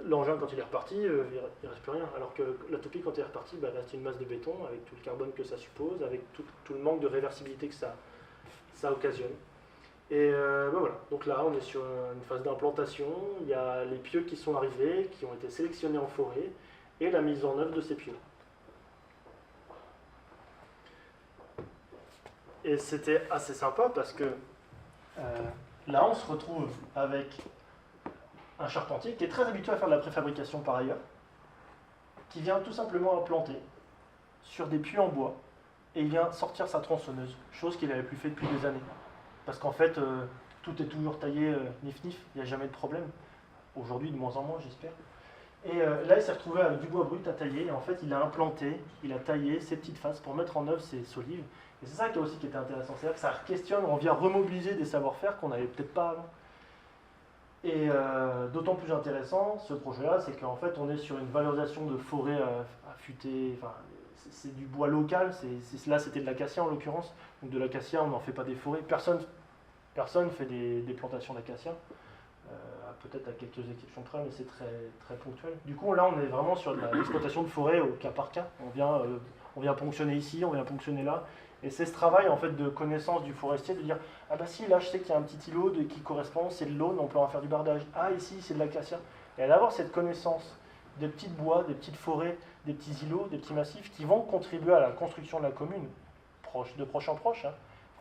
l'engin, quand il est reparti, il ne reste plus rien. Alors que la toupie, quand elle est repartie, il reste une masse de béton, avec tout le carbone que ça suppose, avec tout le manque de réversibilité que ça occasionne. Et voilà, donc là, on est sur une phase d'implantation, il y a les pieux qui sont arrivés, qui ont été sélectionnés en forêt, et la mise en œuvre de ces pieux. Et c'était assez sympa parce que là, on se retrouve avec un charpentier qui est très habitué à faire de la préfabrication par ailleurs, qui vient tout simplement implanter sur des pieux en bois, et il vient sortir sa tronçonneuse, chose qu'il n'avait plus fait depuis des années. Parce qu'en fait, tout est toujours taillé nif-nif, il n'y a jamais de problème. Aujourd'hui, de moins en moins, j'espère. Et là, il s'est retrouvé avec du bois brut à tailler, et en fait, il a implanté, il a taillé ses petites faces pour mettre en œuvre ses solives. Et c'est ça qui était intéressant, c'est-à-dire que ça questionne, on vient remobiliser des savoir-faire qu'on n'avait peut-être pas avant. Et d'autant plus intéressant, ce projet-là, c'est qu'en fait, on est sur une valorisation de forêt affûtée, enfin, c'est du bois local, là c'était de l'acacia en l'occurrence, donc de l'acacia on n'en fait pas des forêts, personne fait des plantations d'acacia, peut-être à quelques exceptions près, mais c'est très, très ponctuel. Du coup là on est vraiment sur de l'exploitation de forêt au cas par cas, on vient ponctionner ici, on vient ponctionner là, et c'est ce travail en fait de connaissance du forestier, de dire ah bah si là je sais qu'il y a un petit îlot qui correspond, c'est de l'aune, on peut en faire du bardage, ah ici c'est de l'acacia, et d'avoir cette connaissance des petits bois, des petites forêts, des petits îlots, des petits massifs qui vont contribuer à la construction de la commune, de proche en proche, hein,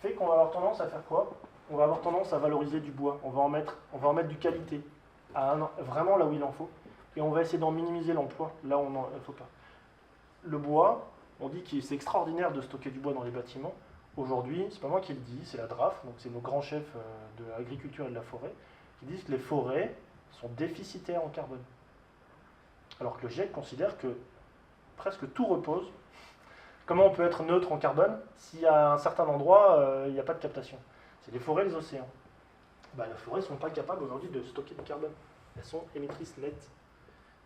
fait qu'on va avoir tendance à faire quoi? On va avoir tendance à valoriser du bois, on va en mettre du qualité, vraiment là où il en faut, et on va essayer d'en minimiser l'emploi, là où il ne faut pas. Le bois, on dit que c'est extraordinaire de stocker du bois dans les bâtiments. Aujourd'hui, c'est pas moi qui le dis, c'est la DRAF, donc c'est nos grands chefs de l'agriculture et de la forêt, qui disent que les forêts sont déficitaires en carbone. Alors que le GIEC considère que presque tout repose. Comment on peut être neutre en carbone s'il y a un certain endroit, il n'y a pas de captation? C'est les forêts, les océans. Les forêts ne sont pas capables aujourd'hui de stocker du carbone. Elles sont émettrices nettes.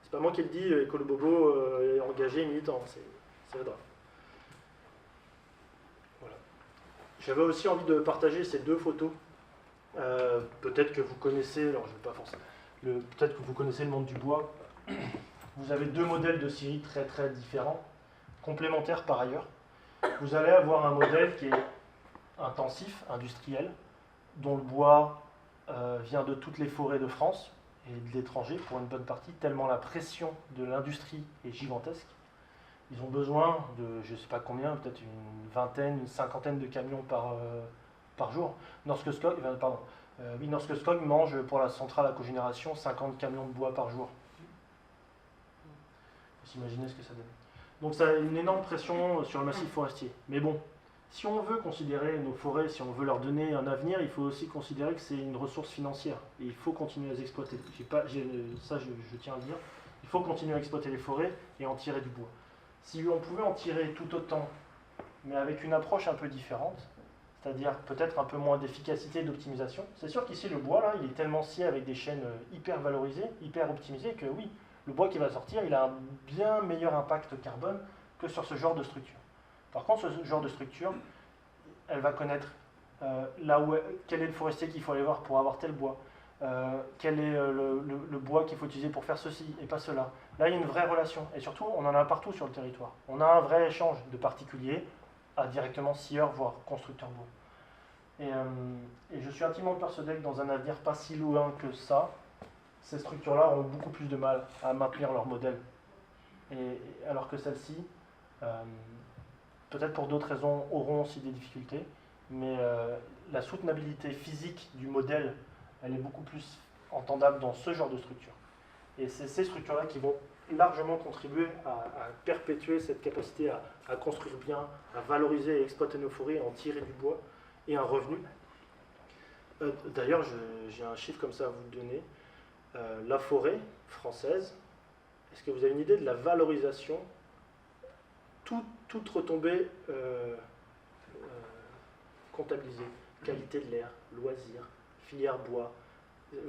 C'est pas moi qui le dis, Écolo Bobo est engagé, militant, c'est la DRAF. Voilà. J'avais aussi envie de partager ces deux photos. Peut-être que vous connaissez, alors je ne vais pas forcer, peut-être que vous connaissez le monde du bois. Vous avez deux modèles de scierie très très différents, complémentaires par ailleurs. Vous allez avoir un modèle qui est intensif, industriel, dont le bois vient de toutes les forêts de France et de l'étranger pour une bonne partie, tellement la pression de l'industrie est gigantesque. Ils ont besoin de, je ne sais pas combien, peut-être une vingtaine, une cinquantaine de camions par jour. Norske Skog mange pour la centrale à cogénération 50 camions de bois par jour. S'imaginer ce que ça donne. Donc ça a une énorme pression sur le massif forestier. Mais bon, si on veut considérer nos forêts, si on veut leur donner un avenir, il faut aussi considérer que c'est une ressource financière. Et il faut continuer à les exploiter. Je tiens à le dire, Il faut continuer à exploiter les forêts et en tirer du bois. Si on pouvait en tirer tout autant, mais avec une approche un peu différente, c'est-à-dire peut-être un peu moins d'efficacité et d'optimisation, c'est sûr qu'ici le bois, là, il est tellement scié avec des chaînes hyper valorisées, hyper optimisées, que oui, le bois qui va sortir, il a un bien meilleur impact carbone que sur ce genre de structure. Par contre, ce genre de structure, elle va connaître quel est le forestier qu'il faut aller voir pour avoir tel bois, quel est le bois qu'il faut utiliser pour faire ceci et pas cela. Là, il y a une vraie relation. Et surtout, on en a partout sur le territoire. On a un vrai échange de particuliers à directement scieurs, voire constructeurs bois. Et je suis intimement persuadé que dans un avenir pas si loin que ça, ces structures-là auront beaucoup plus de mal à maintenir leur modèle. Alors que celles-ci, peut-être pour d'autres raisons, auront aussi des difficultés, mais la soutenabilité physique du modèle, elle est beaucoup plus entendable dans ce genre de structure. Et c'est ces structures-là qui vont largement contribuer à perpétuer cette capacité à construire bien, à valoriser et exploiter nos forêts, à en tirer du bois et un revenu. D'ailleurs, j'ai un chiffre comme ça à vous donner. La forêt française, est-ce que vous avez une idée de la valorisation, toute retombée comptabilisée, qualité de l'air, loisirs, filière bois.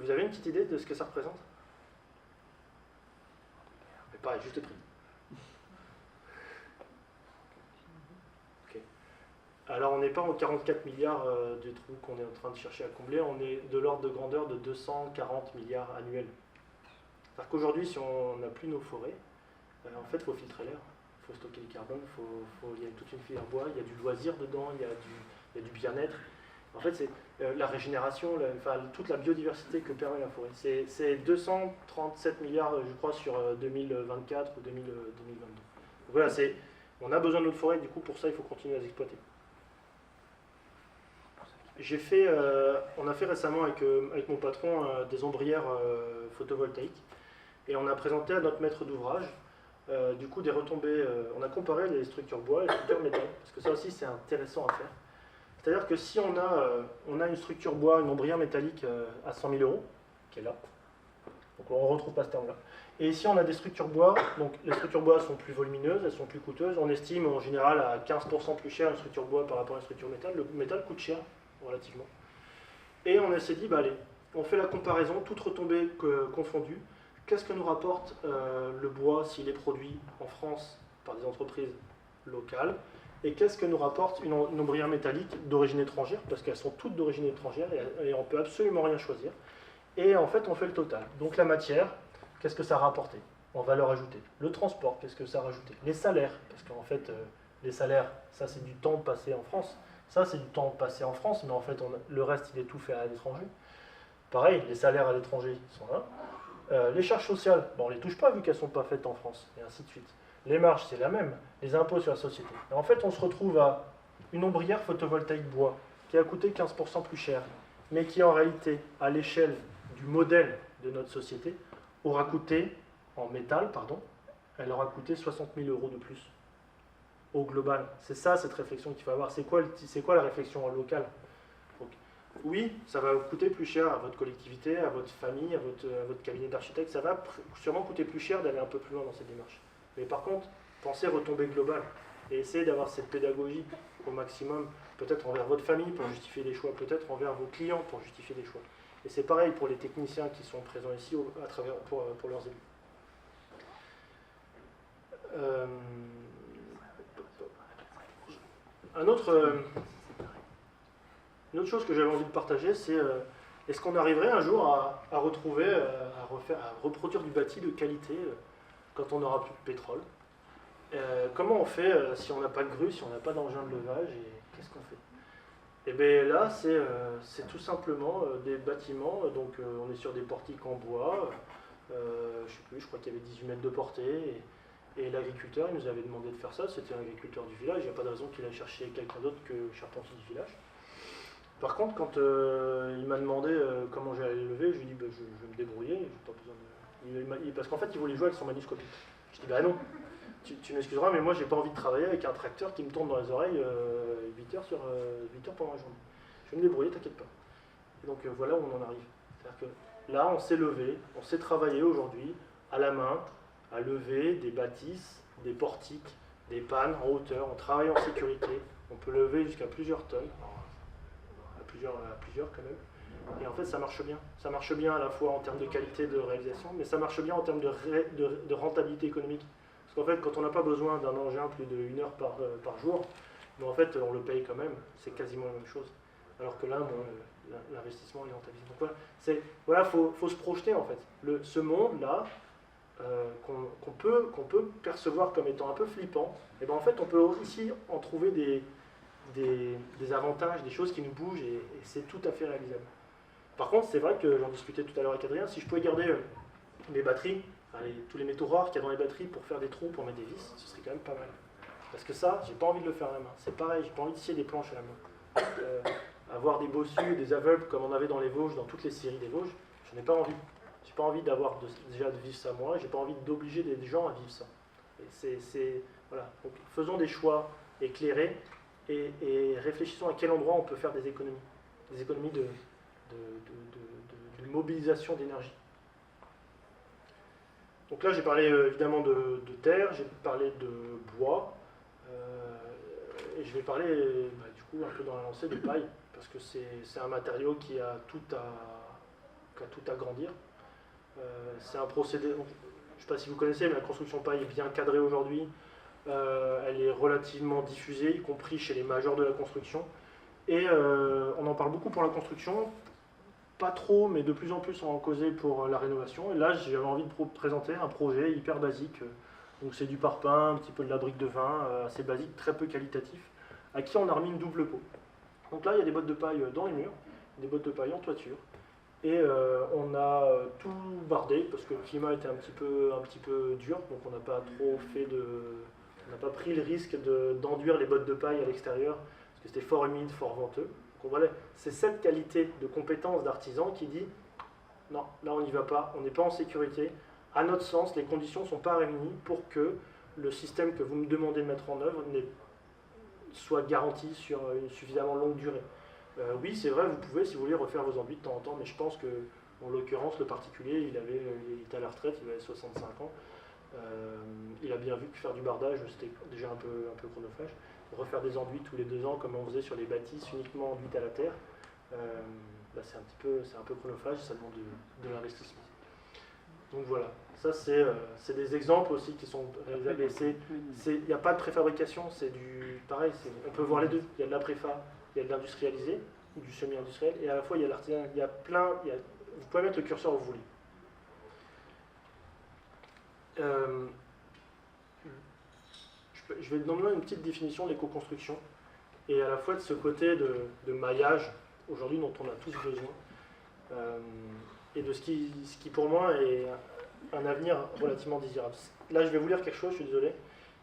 Vous avez une petite idée de ce que ça représente? Mais pareil, juste prix. Okay. Alors on n'est pas en 44 milliards de trous qu'on est en train de chercher à combler, on est de l'ordre de grandeur de 240 milliards annuels. C'est-à-dire qu'aujourd'hui, si on n'a plus nos forêts, en fait, il faut filtrer l'air, il faut stocker le carbone, il y a toute une filière bois, il y a du loisir dedans, il y a du bien-être. En fait, c'est la régénération, toute la biodiversité que permet la forêt. C'est 237 milliards, je crois, sur 2024 ou 2022. Donc voilà, on a besoin de notre forêt, du coup, pour ça, il faut continuer à les exploiter. On a fait récemment avec mon patron des ombrières photovoltaïques, et on a présenté à notre maître d'ouvrage du coup des retombées. On a comparé les structures bois et les structures métal, parce que ça aussi c'est intéressant à faire. C'est-à-dire que si on a une structure bois, une ombrière métallique à 100 000 euros, qui est là, donc on ne retrouve pas ce terme-là. Et ici on a des structures bois, donc les structures bois sont plus volumineuses, elles sont plus coûteuses. On estime en général à 15% plus cher une structure bois par rapport à une structure métal. Le métal coûte cher relativement. Et on s'est dit, bah allez, on fait la comparaison, toutes retombées confondues. Qu'est-ce que nous rapporte le bois s'il est produit en France par des entreprises locales? Et qu'est-ce que nous rapporte une ombrière métallique d'origine étrangère? Parce qu'elles sont toutes d'origine étrangère et on ne peut absolument rien choisir. Et en fait, on fait le total. Donc la matière, qu'est-ce que ça a rapporté en valeur ajoutée? Le transport, qu'est-ce que ça a rajouté? Les salaires, parce qu'en fait, les salaires, ça c'est du temps passé en France. Ça c'est du temps passé en France, mais en fait, le reste, il est tout fait à l'étranger. Pareil, les salaires à l'étranger sont là. Les charges sociales, bon, on ne les touche pas vu qu'elles ne sont pas faites en France, et ainsi de suite. Les marges, c'est la même. Les impôts sur la société. Et en fait, on se retrouve à une ombrière photovoltaïque bois qui a coûté 15% plus cher, mais qui en réalité, à l'échelle du modèle de notre société, aura coûté, en métal, pardon, elle aura coûté 60 000 euros de plus au global. C'est ça, cette réflexion qu'il faut avoir. C'est quoi la réflexion locale? Donc, oui, ça va coûter plus cher à votre collectivité, à votre famille, à votre cabinet d'architecte. Ça va sûrement coûter plus cher d'aller un peu plus loin dans cette démarche. Mais par contre, pensez retombée globale et essayez d'avoir cette pédagogie au maximum, peut-être envers votre famille pour justifier des choix, peut-être envers vos clients pour justifier des choix. Et c'est pareil pour les techniciens qui sont présents ici pour leurs élus. Une autre chose que j'avais envie de partager, c'est est-ce qu'on arriverait un jour à reproduire du bâti de qualité quand on n'aura plus de pétrole? Comment on fait si on n'a pas de grue, si on n'a pas d'engin de levage, et qu'est-ce qu'on fait? Et bien là, c'est tout simplement des bâtiments, donc on est sur des portiques en bois, je sais plus, je crois qu'il y avait 18 mètres de portée, et l'agriculteur, il nous avait demandé de faire ça, c'était un agriculteur du village, il n'y a pas de raison qu'il aille chercher quelqu'un d'autre que le charpentier du village. Par contre, quand il m'a demandé comment j'allais le lever, je lui ai dit bah, je vais me débrouiller, j'ai pas besoin de... Parce qu'en fait, il voulait jouer avec son manuscopique. Je lui ai dit bah non, tu m'excuseras, mais moi j'ai pas envie de travailler avec un tracteur qui me tourne dans les oreilles 8 heures pendant la journée. Je vais me débrouiller, t'inquiète pas. Et donc voilà où on en arrive. C'est-à-dire que là, on s'est levé, on s'est travaillé aujourd'hui à la main, à lever des bâtisses, des portiques, des pannes en hauteur, on travaille en sécurité, on peut lever jusqu'à plusieurs tonnes, à plusieurs quand même, et en fait ça marche bien. Ça marche bien à la fois en termes de qualité de réalisation, mais ça marche bien en termes de rentabilité économique. Parce qu'en fait, quand on n'a pas besoin d'un engin plus de 1 heure par jour, mais en fait on le paye quand même, c'est quasiment la même chose. Alors que là, bon, l'investissement est rentabilisé. Donc voilà, faut se projeter en fait. Ce monde-là, qu'on peut percevoir comme étant un peu flippant, et ben en fait on peut aussi en trouver des avantages, des choses qui nous bougent, et c'est tout à fait réalisable. Par contre, c'est vrai que j'en discutais tout à l'heure avec Adrien, si je pouvais garder mes batteries, tous les métaux rares qu'il y a dans les batteries pour faire des trous, pour mettre des vis, ce serait quand même pas mal. Parce que ça, j'ai pas envie de le faire à la main. C'est pareil, j'ai pas envie de scier des planches à la main. Avoir des bossus, des aveugles comme on avait dans les Vosges, dans toutes les séries des Vosges, j'en ai pas envie. J'ai pas envie d'avoir déjà de vivre ça moi, j'ai pas envie d'obliger des gens à vivre ça. Voilà. Donc, faisons des choix éclairés et réfléchissons à quel endroit on peut faire des économies de mobilisation d'énergie. Donc là j'ai parlé évidemment de terre, j'ai parlé de bois, et je vais parler du coup un peu dans la lancée de paille, parce que c'est un matériau qui a tout à grandir. C'est un procédé, je ne sais pas si vous connaissez, mais la construction paille est bien cadrée aujourd'hui. Elle est relativement diffusée, y compris chez les majors de la construction. Et on en parle beaucoup pour la construction, pas trop, mais de plus en plus on en causait pour la rénovation. Et là, j'avais envie de présenter un projet hyper basique. Donc c'est du parpaing, un petit peu de la brique de vin, assez basique, très peu qualitatif, à qui on a remis une double peau. Donc là, il y a des bottes de paille dans les murs, des bottes de paille en toiture. Et on a tout bardé parce que le climat était un petit peu dur, donc on n'a pas pris le risque d'enduire les bottes de paille à l'extérieur parce que c'était fort humide, fort venteux. Donc voilà, c'est cette qualité de compétence d'artisan qui dit non, là on n'y va pas, on n'est pas en sécurité. À notre sens, les conditions ne sont pas réunies pour que le système que vous me demandez de mettre en œuvre soit garanti sur une suffisamment longue durée. Oui, c'est vrai, vous pouvez, si vous voulez, refaire vos enduits de temps en temps, mais je pense que, en l'occurrence, le particulier, il était à la retraite, il avait 65 ans. Il a bien vu que faire du bardage, c'était déjà un peu chronophage. Refaire des enduits tous les 2 ans, comme on faisait sur les bâtisses uniquement enduites à la terre, c'est un peu chronophage, ça demande de l'investissement. Donc voilà, ça c'est des exemples aussi qui sont réalisables. Il n'y a pas de préfabrication, c'est pareil, on peut voir les deux. Il y a de la préfa, il y a de l'industrialisé, du semi-industriel, et à la fois il y a l'artisanat. Vous pouvez mettre le curseur où vous voulez. Je vais donner une petite définition de l'éco-construction, et à la fois de ce côté de maillage, aujourd'hui dont on a tous besoin, et de ce qui pour moi est un avenir relativement désirable. Là je vais vous lire quelque chose, je suis désolé,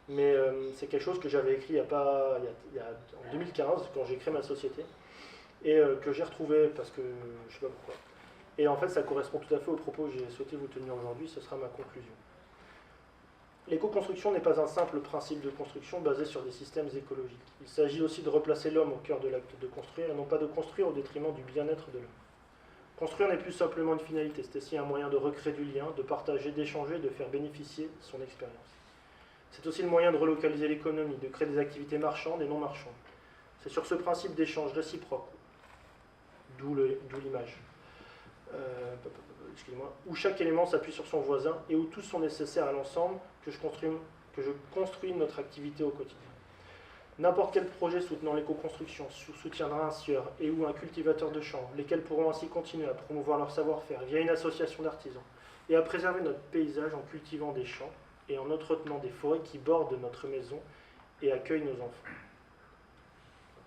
mais c'est quelque chose que j'avais écrit en 2015, quand j'ai créé ma société, et que j'ai retrouvé parce que je ne sais pas pourquoi. Et en fait, ça correspond tout à fait au propos que j'ai souhaité vous tenir aujourd'hui, ce sera ma conclusion. L'éco-construction n'est pas un simple principe de construction basé sur des systèmes écologiques. Il s'agit aussi de replacer l'homme au cœur de l'acte de construire, et non pas de construire au détriment du bien-être de l'homme. Construire n'est plus simplement une finalité, c'est aussi un moyen de recréer du lien, de partager, d'échanger, de faire bénéficier son expérience. C'est aussi le moyen de relocaliser l'économie, de créer des activités marchandes et non marchandes. C'est sur ce principe d'échange réciproque, d'où l'image, où chaque élément s'appuie sur son voisin et où tous sont nécessaires à l'ensemble que je construis notre activité au quotidien. N'importe quel projet soutenant l'éco-construction soutiendra un sieur et ou un cultivateur de champs, lesquels pourront ainsi continuer à promouvoir leur savoir-faire via une association d'artisans et à préserver notre paysage en cultivant des champs et en entretenant des forêts qui bordent notre maison et accueillent nos enfants.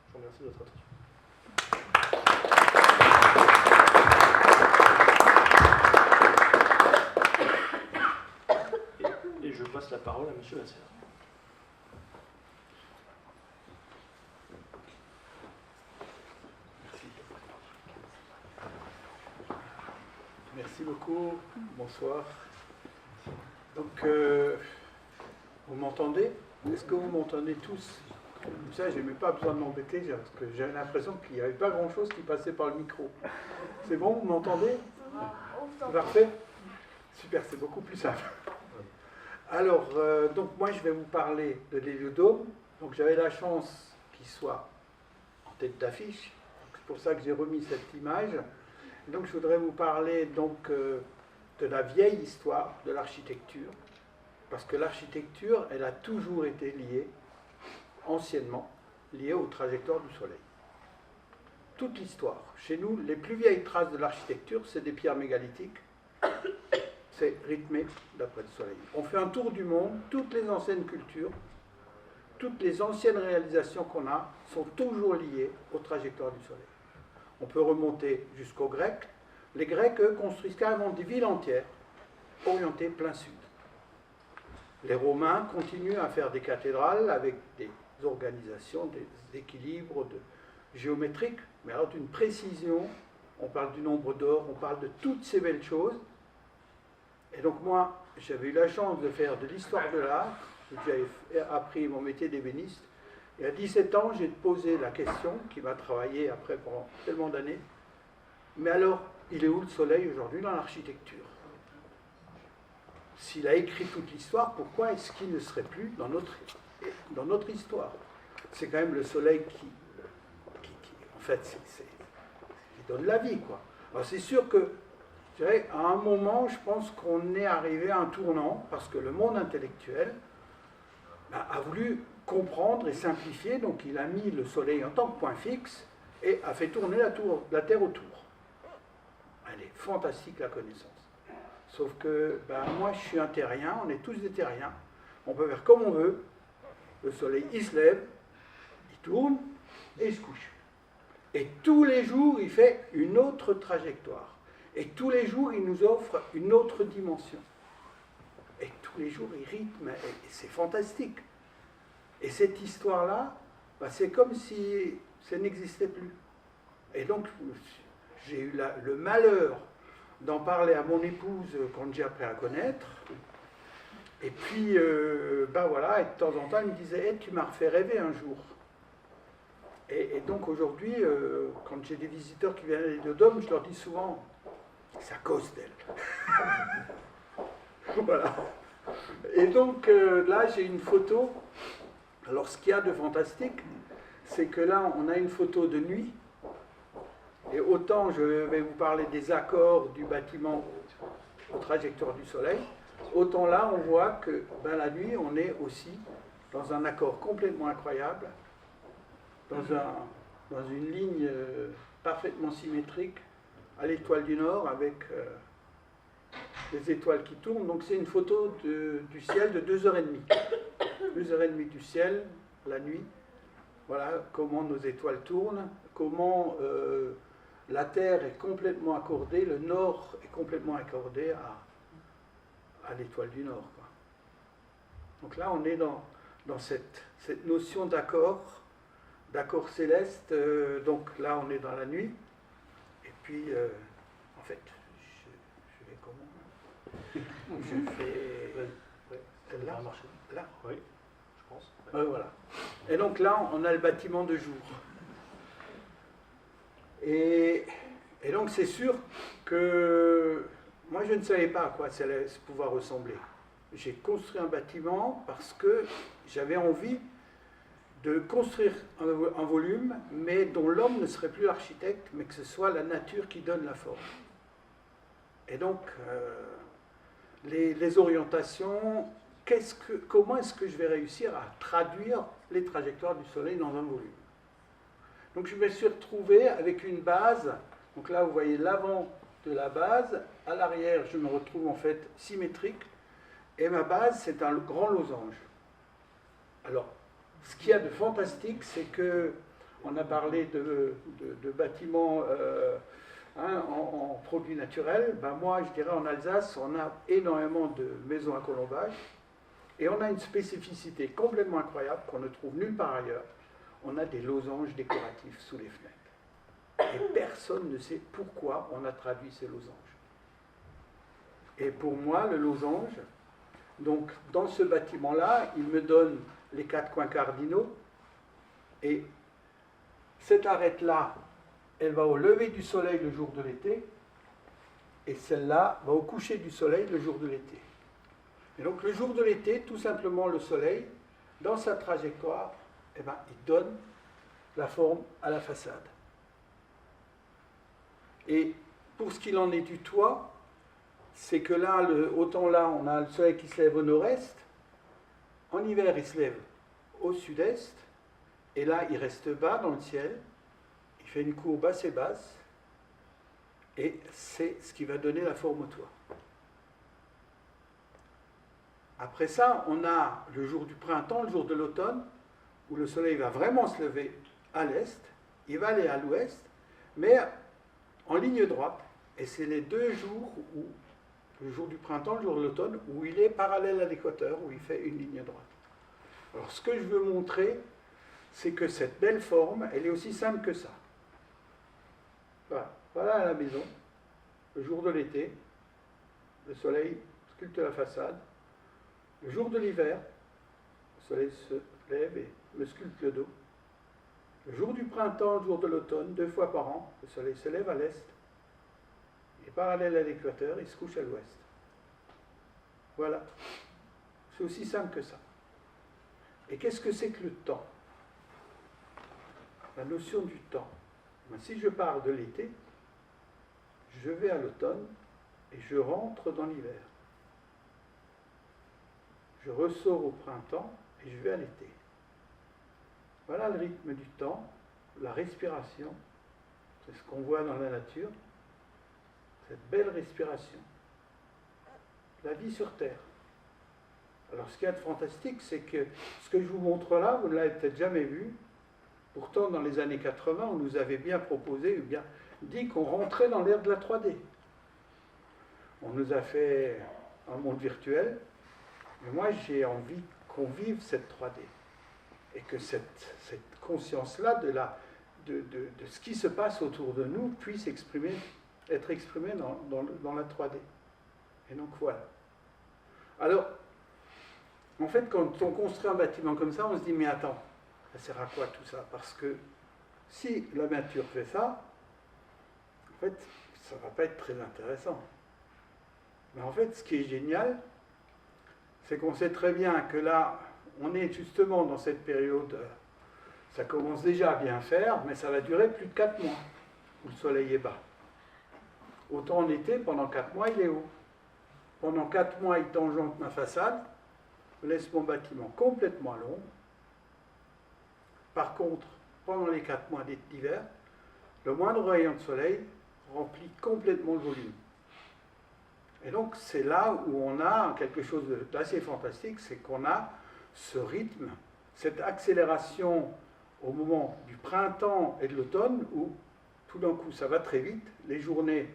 Je vous remercie de votre attention. Et je passe la parole à M. Lasserre. Merci beaucoup, bonsoir. Donc, vous m'entendez? Est-ce que vous m'entendez tous? Comme ça, je n'ai même pas besoin de m'embêter, parce que j'ai l'impression qu'il n'y avait pas grand-chose qui passait par le micro. C'est bon, vous m'entendez? Parfait? Super, c'est beaucoup plus simple. Alors, donc moi je vais vous parler de l'héliodome. Donc j'avais la chance qu'il soit en tête d'affiche. C'est pour ça que j'ai remis cette image. Donc je voudrais vous parler donc de la vieille histoire de l'architecture. Parce que l'architecture, elle a toujours été liée, anciennement, liée aux trajectoires du Soleil. Toute l'histoire. Chez nous, les plus vieilles traces de l'architecture, c'est des pierres mégalithiques. C'est rythmé d'après le Soleil. On fait un tour du monde, toutes les anciennes cultures, toutes les anciennes réalisations qu'on a sont toujours liées aux trajectoires du Soleil. On peut remonter jusqu'aux Grecs. Les Grecs, eux, construisent carrément des villes entières orientées plein sud. Les Romains continuent à faire des cathédrales avec des organisations, des équilibres géométriques, mais alors d'une précision. On parle du nombre d'or, on parle de toutes ces belles choses. Et donc moi, j'avais eu la chance de faire de l'histoire de l'art. J'avais appris mon métier d'ébéniste. Et à 17 ans, j'ai posé la question, qui m'a travaillé après pendant tellement d'années. Mais alors, il est où le Soleil aujourd'hui dans l'architecture? S'il a écrit toute l'histoire, pourquoi est-ce qu'il ne serait plus dans notre histoire? C'est quand même le Soleil qui en fait, qui donne la vie, quoi. Alors c'est sûr que, je dirais, à un moment, je pense qu'on est arrivé à un tournant, parce que le monde intellectuel a voulu comprendre et simplifier, donc il a mis le Soleil en tant que point fixe et a fait tourner la Terre autour. Elle est fantastique, la connaissance. Sauf que moi, je suis un terrien, on est tous des terriens. On peut faire comme on veut. Le Soleil, il se lève, il tourne et il se couche. Et tous les jours, il fait une autre trajectoire. Et tous les jours, il nous offre une autre dimension. Et tous les jours, il rythme. Et c'est fantastique. Et cette histoire-là, c'est comme si ça n'existait plus. Et donc, j'ai eu le malheur d'en parler à mon épouse quand j'ai appris à connaître. Et puis, voilà, et de temps en temps, elle me disait hey, « tu m'as refait rêver un jour ». Et donc aujourd'hui, quand j'ai des visiteurs qui viennent à l'Héliodome, je leur dis souvent « c'est à cause d'elle ». Voilà. Et donc là, j'ai une photo. Alors, ce qu'il y a de fantastique, c'est que là, on a une photo de nuit. Et autant je vais vous parler des accords du bâtiment aux trajectoires du Soleil, autant là on voit que la nuit on est aussi dans un accord complètement incroyable, dans une ligne parfaitement symétrique à l'étoile du Nord avec des étoiles qui tournent. Donc c'est une photo du ciel de 2h30. 2h30 du ciel, la nuit. Voilà comment nos étoiles tournent, comment la Terre est complètement accordée, le Nord est complètement accordé à l'étoile du Nord, quoi. Donc là, on est dans cette notion d'accord céleste. Donc là, on est dans la nuit. Et puis, en fait, je vais comment? Je fais là, là. Oui, je pense. Voilà. Et donc là, on a le bâtiment de jour. Et donc c'est sûr que moi je ne savais pas à quoi ça allait pouvoir ressembler. J'ai construit un bâtiment parce que j'avais envie de construire un volume, mais dont l'homme ne serait plus l'architecte, mais que ce soit la nature qui donne la forme. Et donc les orientations, comment est-ce que je vais réussir à traduire les trajectoires du Soleil dans un volume? Donc je me suis retrouvé avec une base. Donc là, vous voyez l'avant de la base. À l'arrière, je me retrouve en fait symétrique. Et ma base, c'est un grand losange. Alors, ce qu'il y a de fantastique, c'est que on a parlé de bâtiments en produits naturels. Moi, je dirais en Alsace, on a énormément de maisons à colombage. Et on a une spécificité complètement incroyable qu'on ne trouve nulle part ailleurs. On a des losanges décoratifs sous les fenêtres. Et personne ne sait pourquoi on a traduit ces losanges. Et pour moi, le losange, donc dans ce bâtiment-là, il me donne les 4 coins cardinaux. Et cette arête-là, elle va au lever du soleil le jour de l'été. Et celle-là va au coucher du soleil le jour de l'été. Et donc le jour de l'été, tout simplement le soleil, dans sa trajectoire, eh ben, il donne la forme à la façade. Et pour ce qu'il en est du toit, c'est que là, autant là, on a le soleil qui se lève au nord-est, en hiver, il se lève au sud-est, et là, il reste bas dans le ciel, il fait une courbe assez basse, et c'est ce qui va donner la forme au toit. Après ça, on a le jour du printemps, le jour de l'automne, où le soleil va vraiment se lever à l'est, il va aller à l'ouest, mais en ligne droite. Et c'est les 2 jours, où, le jour du printemps, le jour de l'automne, où il est parallèle à l'équateur, où il fait une ligne droite. Alors ce que je veux montrer, c'est que cette belle forme, elle est aussi simple que ça. Voilà à la maison, le jour de l'été, le soleil sculpte la façade. Le jour de l'hiver, le soleil se lève et me sculpte le dos. Le jour du printemps, le jour de l'automne, 2 fois par an, le soleil se lève à l'est, il est parallèle à l'équateur, il se couche à l'ouest. Voilà. C'est aussi simple que ça. Et qu'est-ce que c'est que le temps? La notion du temps. Si je pars de l'été, je vais à l'automne et je rentre dans l'hiver. Je ressors au printemps et je vais à l'été. Voilà le rythme du temps, la respiration, c'est ce qu'on voit dans la nature, cette belle respiration. La vie sur Terre. Alors ce qu'il y a de fantastique, c'est que ce que je vous montre là, vous ne l'avez peut-être jamais vu. Pourtant, dans les années 80, on nous avait bien proposé, ou bien dit qu'on rentrait dans l'ère de la 3D. On nous a fait un monde virtuel, mais moi j'ai envie qu'on vive cette 3D. Et que cette conscience-là de ce qui se passe autour de nous puisse être exprimée dans la 3D. Et donc voilà. Alors, en fait, quand on construit un bâtiment comme ça, on se dit, mais attends, ça sert à quoi tout ça? Parce que si la nature fait ça, en fait, ça ne va pas être très intéressant. Mais en fait, ce qui est génial, c'est qu'on sait très bien que là, on est justement dans cette période, ça commence déjà à bien faire, mais ça va durer plus de 4 mois, où le soleil est bas. Autant en été, pendant 4 mois, il est haut. Pendant 4 mois, il tangente ma façade, laisse mon bâtiment complètement à l'ombre. Par contre, pendant les 4 mois d'hiver, le moindre rayon de soleil remplit complètement le volume. Et donc, c'est là où on a quelque chose d'assez fantastique, c'est qu'on a ce rythme, cette accélération au moment du printemps et de l'automne, où tout d'un coup ça va très vite, les journées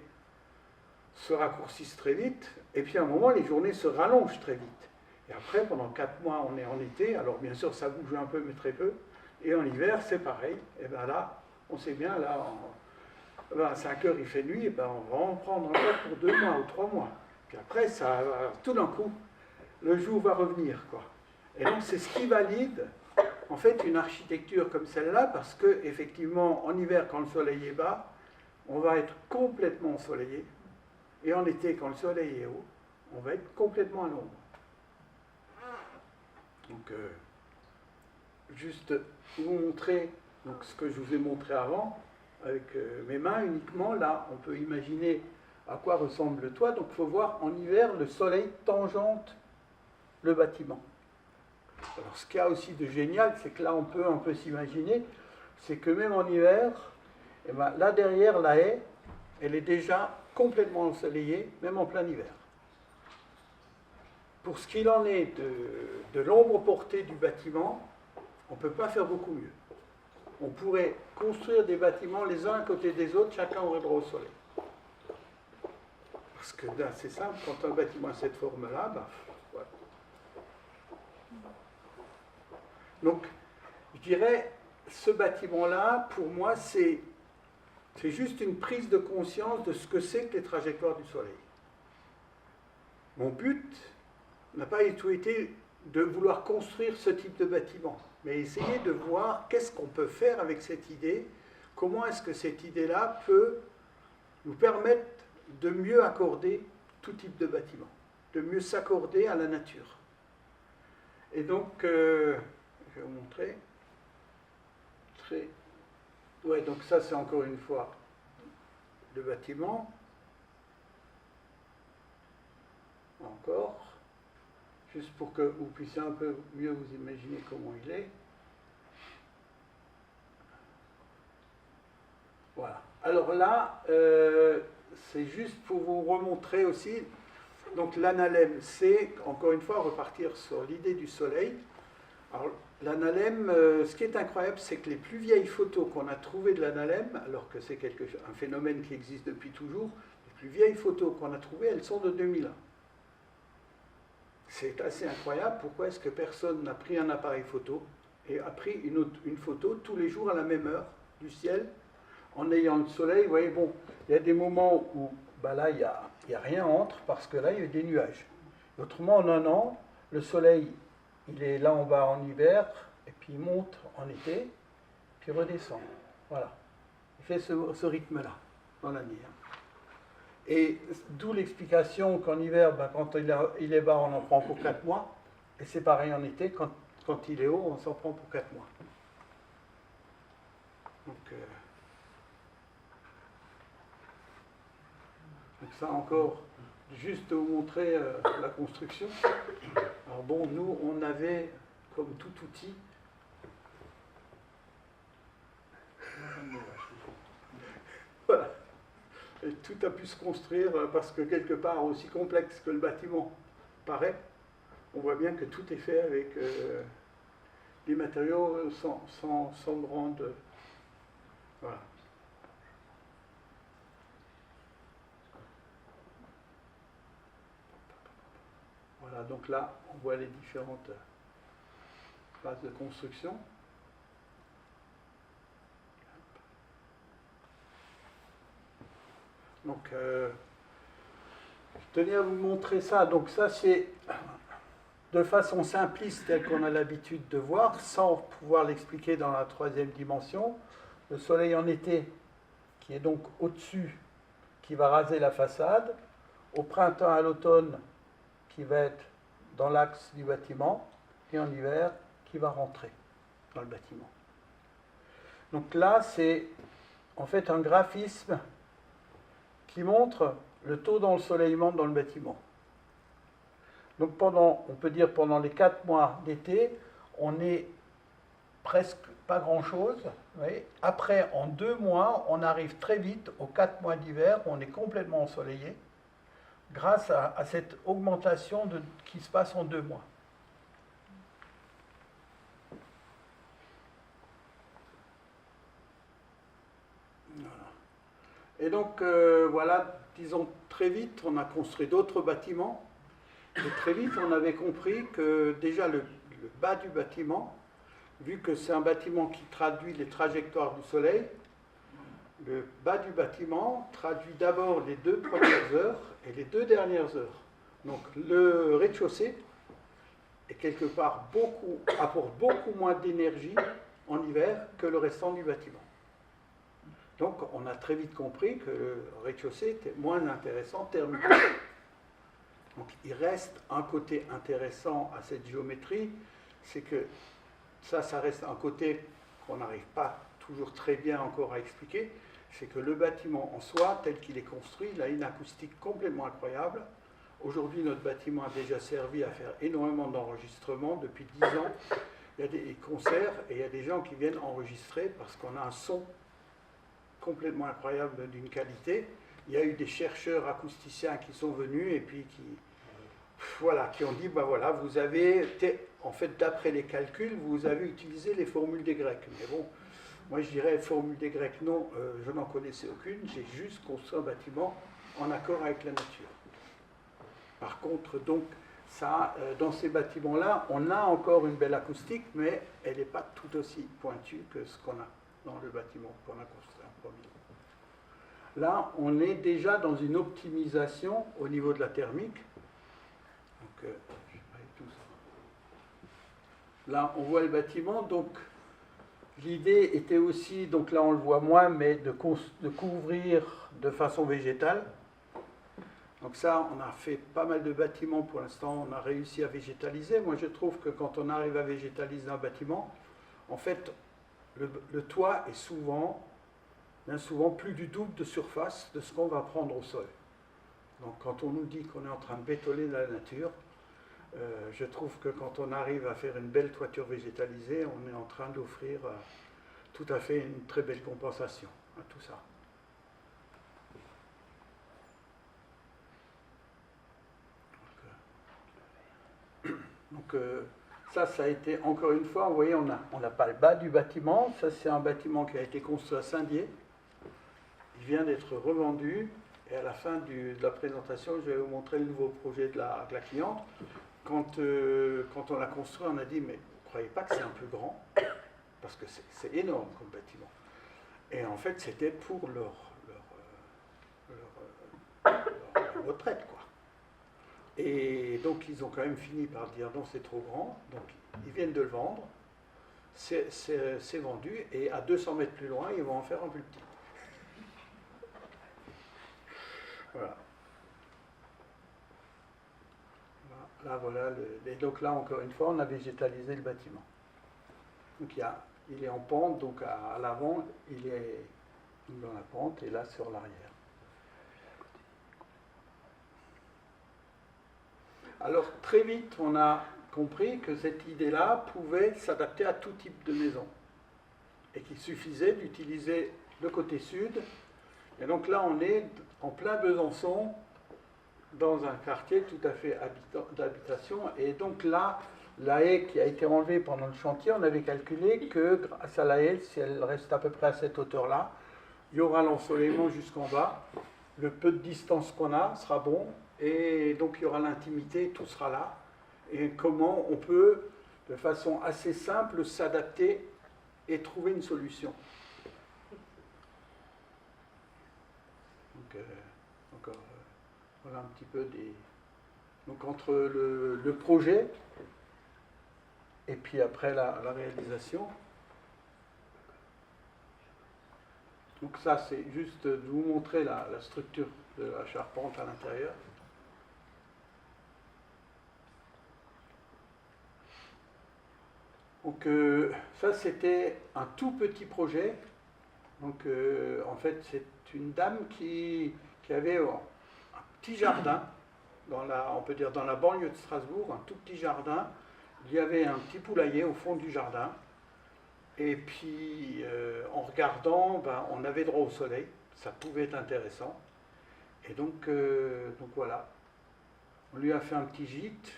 se raccourcissent très vite, et puis à un moment les journées se rallongent très vite. Et après, pendant 4 mois, on est en été, alors bien sûr ça bouge un peu, mais très peu, et en hiver c'est pareil, et bien là, on sait bien, là, à 5 heures il fait nuit, et ben on va en prendre encore pour 2 mois ou 3 mois. Puis après, ça, tout d'un coup, le jour va revenir, quoi. Et donc c'est ce qui valide en fait une architecture comme celle-là, parce que effectivement en hiver quand le soleil est bas, on va être complètement ensoleillé, et en été quand le soleil est haut, on va être complètement à l'ombre. Donc juste vous montrer donc, ce que je vous ai montré avant avec mes mains uniquement, là on peut imaginer à quoi ressemble le toit. Donc il faut voir en hiver le soleil tangente le bâtiment. Alors ce qu'il y a aussi de génial, c'est que là on peut un peu s'imaginer, c'est que même en hiver, eh ben, là derrière la haie, elle est déjà complètement ensoleillée, même en plein hiver. Pour ce qu'il en est de l'ombre portée du bâtiment, on ne peut pas faire beaucoup mieux. On pourrait construire des bâtiments les uns à côté des autres, chacun aurait droit au soleil. Parce que c'est simple, quand un bâtiment a cette forme-là, ben, voilà. Donc, je dirais, ce bâtiment-là, pour moi, c'est juste une prise de conscience de ce que c'est que les trajectoires du soleil. Mon but n'a pas du tout été de vouloir construire ce type de bâtiment, mais essayer de voir qu'est-ce qu'on peut faire avec cette idée, comment est-ce que cette idée-là peut nous permettre de mieux accorder tout type de bâtiment. de mieux s'accorder à la nature. Et donc, je vais vous montrer. Ouais, donc ça c'est encore une fois le bâtiment. Encore. Juste pour que vous puissiez un peu mieux vous imaginer comment il est. Voilà. Alors là, c'est juste pour vous remontrer aussi. Donc l'analème, c'est encore une fois repartir sur l'idée du soleil. Alors l'analème, ce qui est incroyable, c'est que les plus vieilles photos qu'on a trouvées de l'analème, alors que c'est un phénomène qui existe depuis toujours, les plus vieilles photos qu'on a trouvées, elles sont de 2001. C'est assez incroyable. Pourquoi est-ce que personne n'a pris un appareil photo et a pris une photo tous les jours à la même heure du ciel en ayant le soleil? Vous voyez, bon, il y a des moments où là, il n'y a rien entre parce que là, il y a des nuages. Autrement, en un an, le soleil, il est là en bas en hiver et puis il monte en été, puis redescend. Voilà. Il fait ce rythme-là dans l'année. Et d'où l'explication qu'en hiver, quand il est bas, on en prend pour 4 mois. Et c'est pareil en été, quand il est haut, on s'en prend pour 4 mois. Donc ça encore, juste vous montrer la construction. Alors bon, nous, on avait, comme tout outil, voilà. Et tout a pu se construire parce que quelque part, aussi complexe que le bâtiment paraît, on voit bien que tout est fait avec des matériaux sans grande... Voilà. Voilà, donc là, on voit les différentes phases de construction. Donc, je tenais à vous montrer ça. Donc ça, c'est de façon simpliste, telle qu'on a l'habitude de voir, sans pouvoir l'expliquer dans la troisième dimension. Le soleil en été, qui est donc au-dessus, qui va raser la façade. Au printemps, à l'automne, qui va être dans l'axe du bâtiment. Et en hiver, qui va rentrer dans le bâtiment. Donc là, c'est en fait un graphisme qui montre le taux d'ensoleillement dans le bâtiment. Donc on peut dire pendant les 4 mois d'été, on est presque pas grand-chose. Après, en 2 mois, on arrive très vite aux 4 mois d'hiver où on est complètement ensoleillé grâce à cette augmentation qui se passe en 2 mois. Et donc, voilà, disons, très vite, on a construit d'autres bâtiments. Et très vite, on avait compris que déjà le bas du bâtiment, vu que c'est un bâtiment qui traduit les trajectoires du soleil, le bas du bâtiment traduit d'abord les 2 premières heures et les 2 dernières heures. Donc, le rez-de-chaussée est quelque part apporte beaucoup moins d'énergie en hiver que le restant du bâtiment. Donc, on a très vite compris que le rez-de-chaussée était moins intéressant thermiquement. Donc, il reste un côté intéressant à cette géométrie, c'est que ça reste un côté qu'on n'arrive pas toujours très bien encore à expliquer, c'est que le bâtiment en soi, tel qu'il est construit, il a une acoustique complètement incroyable. Aujourd'hui, notre bâtiment a déjà servi à faire énormément d'enregistrements. Depuis 10 ans, il y a des concerts et il y a des gens qui viennent enregistrer parce qu'on a un son complètement incroyable d'une qualité. Il y a eu des chercheurs acousticiens qui sont venus et puis qui ont dit, voilà, vous avez, en fait, d'après les calculs, vous avez utilisé les formules des Grecs. Mais bon, moi je dirais, formules des Grecs, non, je n'en connaissais aucune, j'ai juste construit un bâtiment en accord avec la nature. Par contre, donc, ça, dans ces bâtiments-là, on a encore une belle acoustique, mais elle n'est pas tout aussi pointue que ce qu'on a dans le bâtiment qu'on a construit en premier. Là, on est déjà dans une optimisation au niveau de la thermique. Donc, je vais tout ça. Là, on voit le bâtiment. Donc, l'idée était aussi, donc là on le voit moins, mais de couvrir de façon végétale. Donc ça, on a fait pas mal de bâtiments pour l'instant, on a réussi à végétaliser. Moi, je trouve que quand on arrive à végétaliser un bâtiment, en fait, le toit est souvent, bien souvent plus du double de surface de ce qu'on va prendre au sol. Donc quand on nous dit qu'on est en train de bétonner la nature, je trouve que quand on arrive à faire une belle toiture végétalisée, on est en train d'offrir tout à fait une très belle compensation à tout ça. Donc ça a été, encore une fois, vous voyez, on n'a pas le bas du bâtiment. Ça, c'est un bâtiment qui a été construit à Saint-Dié. Il vient d'être revendu. Et à la fin de la présentation, je vais vous montrer le nouveau projet de la cliente. Quand on l'a construit, on a dit, mais vous ne croyez pas que c'est un peu grand? Parce que c'est énorme comme bâtiment. Et en fait, c'était pour leur retraite, quoi. Et donc, ils ont quand même fini par dire, non, c'est trop grand. Donc, ils viennent de le vendre. C'est vendu. Et à 200 mètres plus loin, ils vont en faire un plus petit. Voilà. Là, voilà. Et donc là, encore une fois, on a végétalisé le bâtiment. Donc il est en pente, donc à l'avant, il est dans la pente, et là, sur l'arrière. Alors, très vite, on a compris que cette idée-là pouvait s'adapter à tout type de maison. Et qu'il suffisait d'utiliser le côté sud. Et donc là, on est en plein Besançon, dans un quartier tout à fait d'habitation. Et donc là, la haie qui a été enlevée pendant le chantier, on avait calculé que grâce à la haie, si elle reste à peu près à cette hauteur-là, il y aura l'ensoleillement jusqu'en bas. Le peu de distance qu'on a sera bon. Et donc il y aura l'intimité, tout sera là. Et comment on peut, de façon assez simple, s'adapter et trouver une solution. Donc, voilà un petit peu des... Donc entre le projet et puis après la réalisation. Donc ça, c'est juste de vous montrer la structure de la charpente à l'intérieur. Donc ça, c'était un tout petit projet. Donc en fait, c'est une dame qui avait un petit jardin, on peut dire dans la banlieue de Strasbourg, un tout petit jardin. Il y avait un petit poulailler au fond du jardin. Et puis, en regardant, on avait droit au soleil. Ça pouvait être intéressant. Et donc voilà. On lui a fait un petit gîte.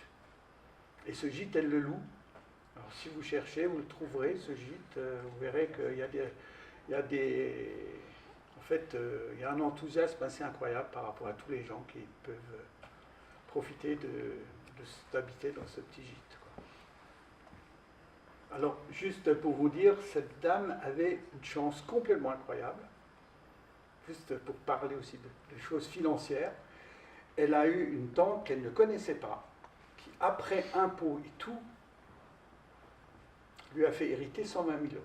Et ce gîte, elle le loue. Alors, si vous cherchez, vous le trouverez, ce gîte. Vous verrez qu'il y a en fait, il y a un enthousiasme assez incroyable par rapport à tous les gens qui peuvent profiter d'habiter dans ce petit gîte. Alors, juste pour vous dire, cette dame avait une chance complètement incroyable, juste pour parler aussi de choses financières. Elle a eu une tante qu'elle ne connaissait pas, qui, après impôts et tout, lui a fait hériter 120 000 euros.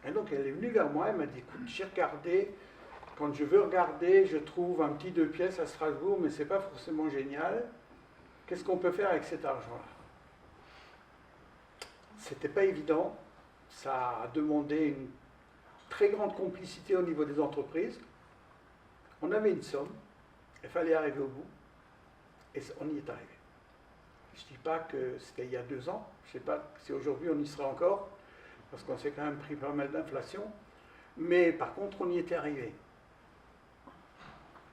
Et donc, elle est venue vers moi, elle m'a dit, écoute, j'ai regardé, quand je veux regarder, je trouve un petit 2 pièces à Strasbourg, mais ce n'est pas forcément génial. Qu'est-ce qu'on peut faire avec cet argent-là ? C'était pas évident, ça a demandé une très grande complicité au niveau des entreprises. On avait une somme, il fallait arriver au bout, et on y est arrivé. Je ne dis pas que c'était il y a 2 ans, je ne sais pas si aujourd'hui on y sera encore, parce qu'on s'est quand même pris pas mal d'inflation, mais par contre on y était arrivé.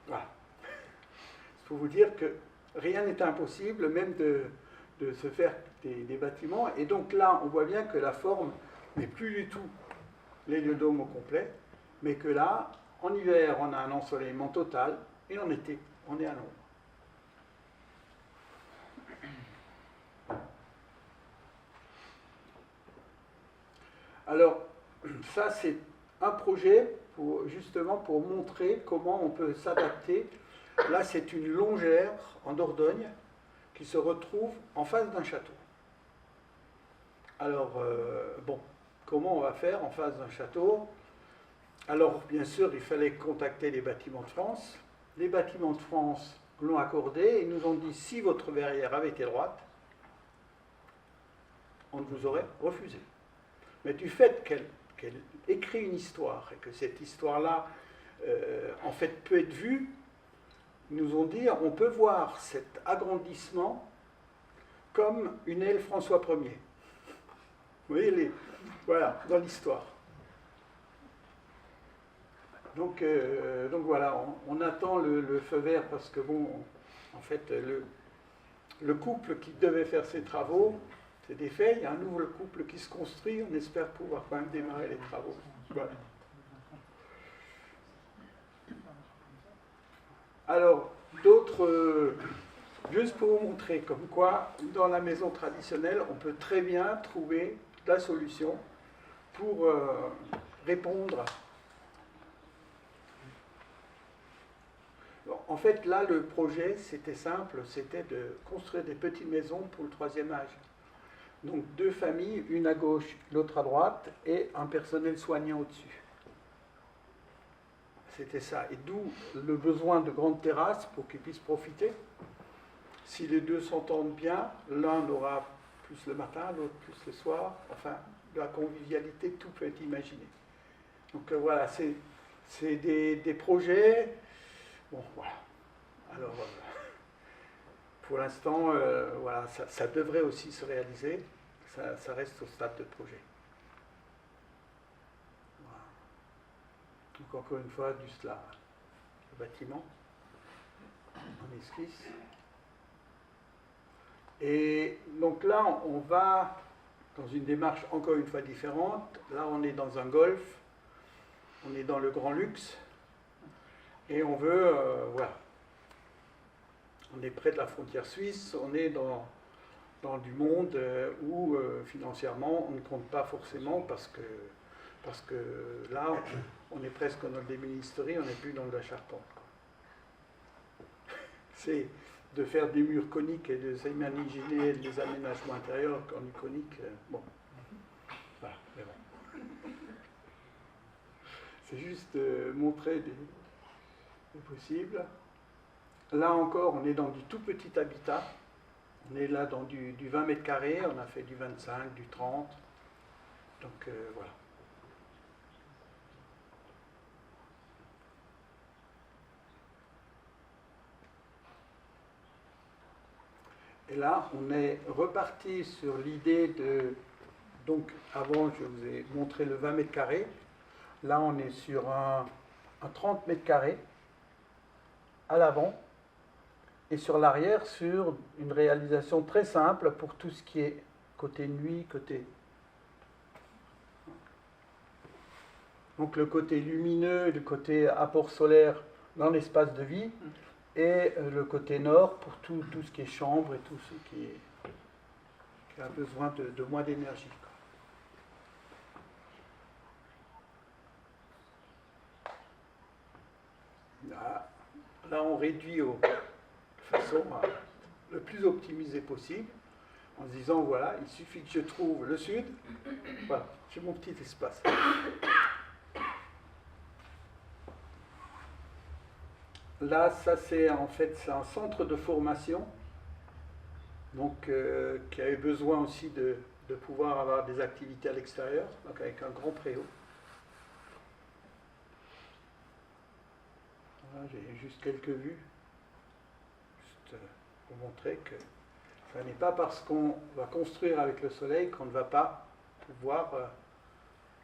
Voilà. Il faut vous dire que rien n'est impossible, même de se faire des bâtiments. Et donc là, on voit bien que la forme n'est plus du tout l'héliodome au complet, mais que là, en hiver, on a un ensoleillement total, et en été, on est à l'ombre. Alors, ça, c'est un projet justement pour montrer comment on peut s'adapter. Là, c'est une longère en Dordogne qui se retrouve en face d'un château. Alors, bon, comment on va faire en face d'un château? Alors, bien sûr, il fallait contacter les Bâtiments de France. les bâtiments de France l'ont accordé et nous ont dit si votre verrière avait été droite, on vous aurait refusé. Mais du fait qu'elle écrit une histoire et que cette histoire-là, en fait, peut être vue, ils nous ont dit on peut voir cet agrandissement comme une aile François Ier. Vous voyez, voilà, dans l'histoire. Donc voilà, on attend le feu vert parce que, bon, en fait, le couple qui devait faire ces travaux, c'est défait. Il y a un nouveau couple qui se construit. On espère pouvoir quand même démarrer les travaux. Voilà. Alors, d'autres, juste pour vous montrer comme quoi, dans la maison traditionnelle, on peut très bien trouver la solution pour répondre. En fait, là, le projet, c'était simple, c'était de construire des petites maisons pour le troisième âge. Donc, 2 familles, une à gauche, l'autre à droite, et un personnel soignant au-dessus. C'était ça. Et d'où le besoin de grandes terrasses pour qu'ils puissent profiter. Si les deux s'entendent bien, l'un aura plus le matin, l'autre plus le soir. Enfin, la convivialité, tout peut être imaginé. Donc voilà, c'est des projets. Bon, voilà. Alors, pour l'instant, voilà, ça devrait aussi se réaliser. Ça reste au stade de projet. Voilà. Donc encore une fois, du slab. Le bâtiment, en esquisse. Et donc là, on va dans une démarche encore une fois différente. Là, on est dans un golf, on est dans le grand luxe, et on veut, voilà, on est près de la frontière suisse, on est dans du monde où financièrement on ne compte pas forcément parce que là, on est presque dans le l'ébénisterie, on n'est plus dans de la charpente. C'est de faire des murs coniques et de s'imaginer des aménagements intérieurs en iconique, bon. Voilà, mais bon. C'est juste montrer des possibles. Là encore, on est dans du tout petit habitat. On est là dans du 20 mètres carrés, on a fait du 25, du 30. Donc voilà. Et là, on est reparti sur l'idée de... Donc, avant, je vous ai montré le 20 mètres carrés. Là, on est sur un 30 mètres carrés à l'avant. Et sur l'arrière, sur une réalisation très simple pour tout ce qui est côté nuit, côté... Donc, le côté lumineux, le côté apport solaire dans l'espace de vie. Et le côté nord pour tout ce qui est chambre et tout ce qui a besoin de moins d'énergie. Là, on réduit de façon le plus optimisée possible, en se disant, voilà, il suffit que je trouve le sud, voilà, j'ai mon petit espace. Là, ça c'est en fait c'est un centre de formation, donc qui a eu besoin aussi de pouvoir avoir des activités à l'extérieur, donc avec un grand préau. Voilà, j'ai juste quelques vues, juste pour montrer que ce n'est pas parce qu'on va construire avec le soleil qu'on ne va pas pouvoir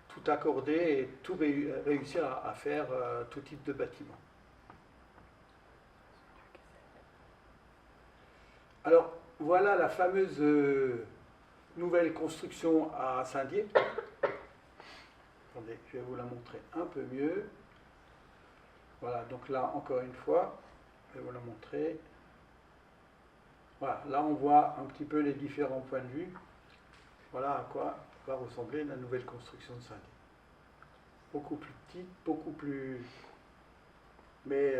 tout accorder et tout réussir à faire tout type de bâtiment. Alors, voilà la fameuse nouvelle construction à Saint-Dié. Attendez, je vais vous la montrer un peu mieux. Voilà, donc là, encore une fois, je vais vous la montrer. Voilà, là, on voit un petit peu les différents points de vue. Voilà à quoi va ressembler la nouvelle construction de Saint-Dié. Beaucoup plus petite, beaucoup plus... Mais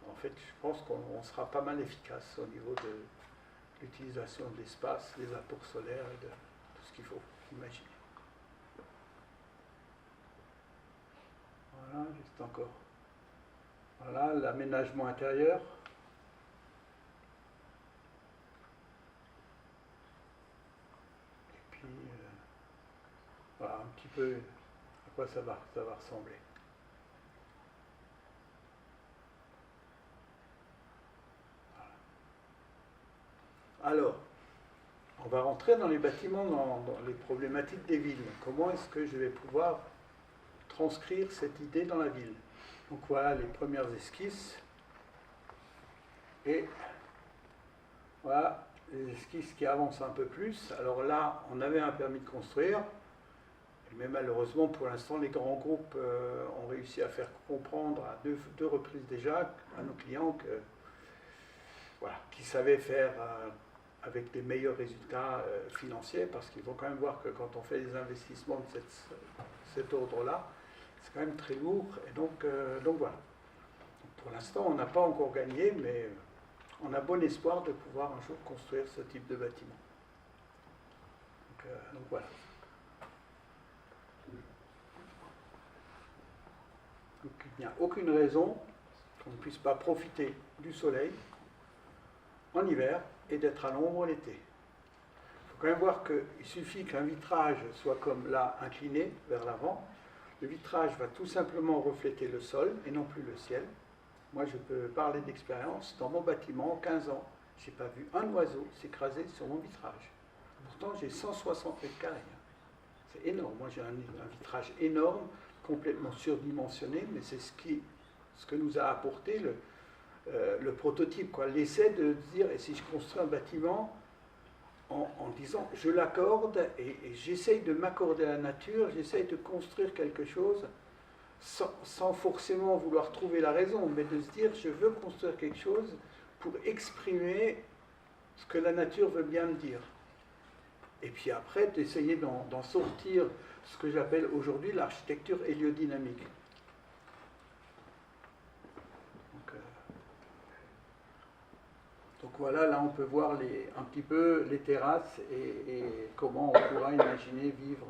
en fait, je pense qu'on sera pas mal efficace au niveau de l'utilisation de l'espace, des apports solaires et de tout ce qu'il faut imaginer. Voilà, juste encore Voilà, l'aménagement intérieur. Et puis, voilà un petit peu à quoi ça va ressembler. Voilà. Alors, on va rentrer dans les bâtiments, dans les problématiques des villes. Comment est-ce que je vais pouvoir transcrire cette idée dans la ville? Donc voilà les premières esquisses. Et voilà les esquisses qui avancent un peu plus. Alors là, on avait un permis de construire, mais malheureusement, pour l'instant, les grands groupes ont réussi à faire comprendre à deux reprises déjà à nos clients que, voilà, qu'ils savaient faire avec des meilleurs résultats financiers, parce qu'il faut quand même voir que quand on fait des investissements de cet ordre-là, c'est quand même très lourd. Et donc voilà. Pour l'instant, on n'a pas encore gagné, mais on a bon espoir de pouvoir un jour construire ce type de bâtiment. Donc voilà. Donc il n'y a aucune raison qu'on ne puisse pas profiter du soleil en hiver et d'être à l'ombre l'été. Il faut quand même voir qu'il suffit qu'un vitrage soit comme là, incliné vers l'avant. Le vitrage va tout simplement refléter le sol et non plus le ciel. Moi, je peux parler d'expérience. Dans mon bâtiment, en 15 ans, je n'ai pas vu un oiseau s'écraser sur mon vitrage. Pourtant, j'ai 160 mètres carrés. C'est énorme. Moi, j'ai un vitrage énorme, complètement surdimensionné, mais c'est ce que nous a apporté le prototype, l'essai de dire, et si je construis un bâtiment en disant, je l'accorde et j'essaye de m'accorder à la nature, j'essaye de construire quelque chose sans forcément vouloir trouver la raison, mais de se dire, je veux construire quelque chose pour exprimer ce que la nature veut bien me dire. Et puis après, d'essayer d'en sortir ce que j'appelle aujourd'hui l'architecture héliodynamique. Donc voilà, là on peut voir un petit peu les terrasses et comment on pourra imaginer vivre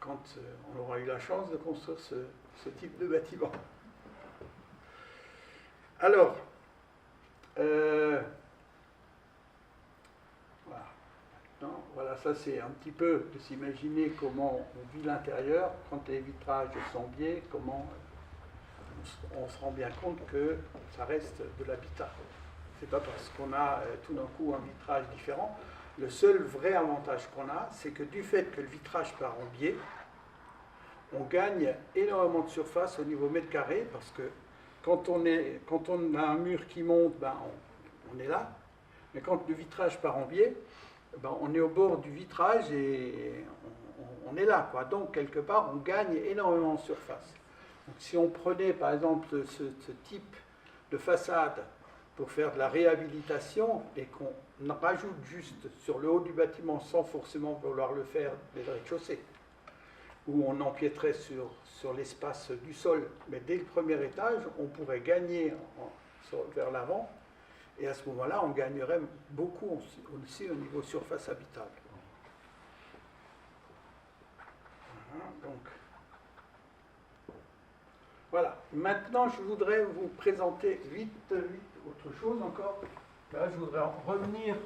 quand on aura eu la chance de construire ce type de bâtiment. Alors, voilà, ça c'est un petit peu de s'imaginer comment on vit l'intérieur, quand les vitrages sont biais, comment on se rend bien compte que ça reste de l'habitat. C'est pas parce qu'on a tout d'un coup un vitrage différent. Le seul vrai avantage qu'on a, c'est que du fait que le vitrage part en biais, on gagne énormément de surface au niveau mètre carré, parce que quand on a un mur qui monte, on est là. Mais quand le vitrage part en biais, on est au bord du vitrage et on est là, Donc, quelque part, on gagne énormément de surface. Donc, si on prenait, par exemple, ce type de façade pour faire de la réhabilitation et qu'on rajoute juste sur le haut du bâtiment sans forcément vouloir le faire des rez-de-chaussée, où on empiéterait sur l'espace du sol, mais dès le premier étage, on pourrait gagner vers l'avant. Et à ce moment-là, on gagnerait beaucoup aussi au niveau surface habitable. Voilà. Maintenant, je voudrais vous présenter vite autre chose encore. Là, je voudrais revenir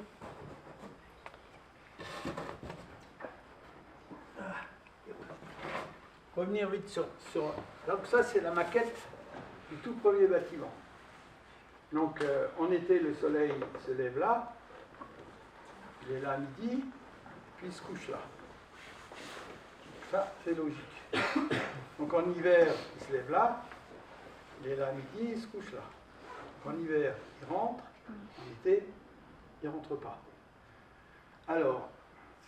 vite sur... Donc ça, c'est la maquette du tout premier bâtiment. Donc, en été, le soleil se lève là, il est là à midi, puis il se couche là. Ça, c'est logique. Donc, en hiver, il se lève là, il est là à midi, il se couche là. Donc, en hiver, il rentre, en été, il ne rentre pas. Alors,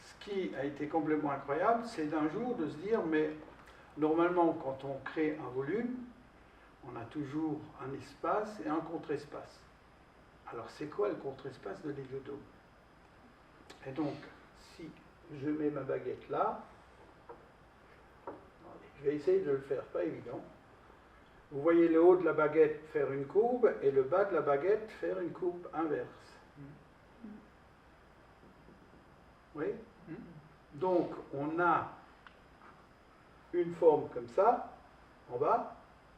ce qui a été complètement incroyable, c'est d'un jour de se dire, mais normalement, quand on crée un volume, on a toujours un espace et un contre-espace. Alors, c'est quoi le contre-espace de l'héliodôme? Et donc, si je mets ma baguette là, je vais essayer de le faire, pas évident. Vous voyez le haut de la baguette faire une courbe et le bas de la baguette faire une courbe inverse. Oui? Donc, on a une forme comme ça, en bas,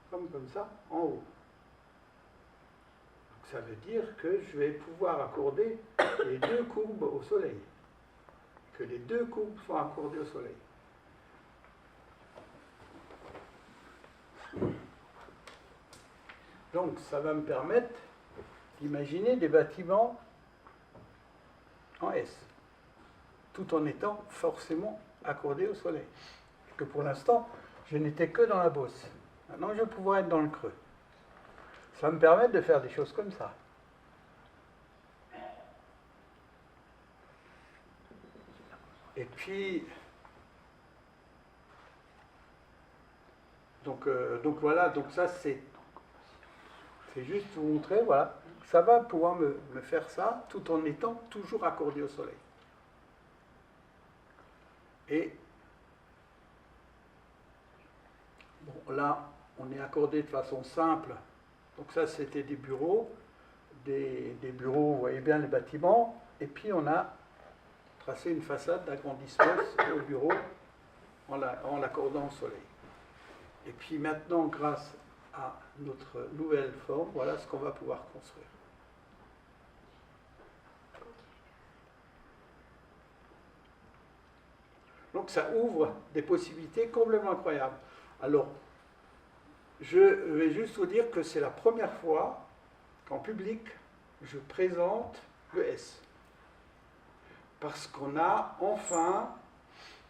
comme ça, en haut. Donc ça veut dire que je vais pouvoir accorder les deux courbes au Soleil. Que les deux courbes soient accordées au Soleil. Donc ça va me permettre d'imaginer des bâtiments en S, tout en étant forcément accordés au Soleil. Parce que pour l'instant, je n'étais que dans la bosse. Maintenant, je vais pouvoir être dans le creux. Ça va me permettre de faire des choses comme ça. Et puis, donc voilà, donc ça c'est juste pour vous montrer, voilà, ça va pouvoir me faire ça tout en étant toujours accordé au Soleil. Et bon, là, on est accordé de façon simple. Donc ça, c'était des bureaux, bureaux, vous voyez bien les bâtiments, et puis on a tracé une façade d'agrandissement au bureau en l'accordant au Soleil. Et puis maintenant, grâce à notre nouvelle forme, voilà ce qu'on va pouvoir construire. Donc ça ouvre des possibilités complètement incroyables. Alors, je vais juste vous dire que c'est la première fois qu'en public, je présente le S. Parce qu'on a enfin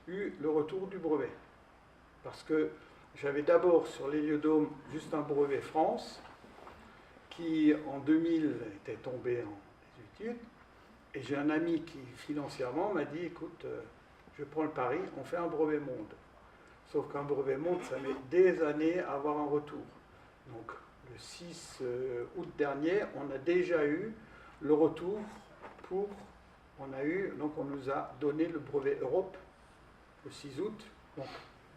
eu le retour du brevet. Parce que j'avais d'abord sur l'héliodome juste un brevet France, qui en 2000 était tombé en désuétude, et j'ai un ami qui financièrement m'a dit, écoute, je prends le pari, on fait un brevet monde. Sauf qu'un brevet monde, ça met des années à avoir un retour. Donc le 6 août dernier, on a déjà eu le retour donc on nous a donné le brevet Europe le 6 août, donc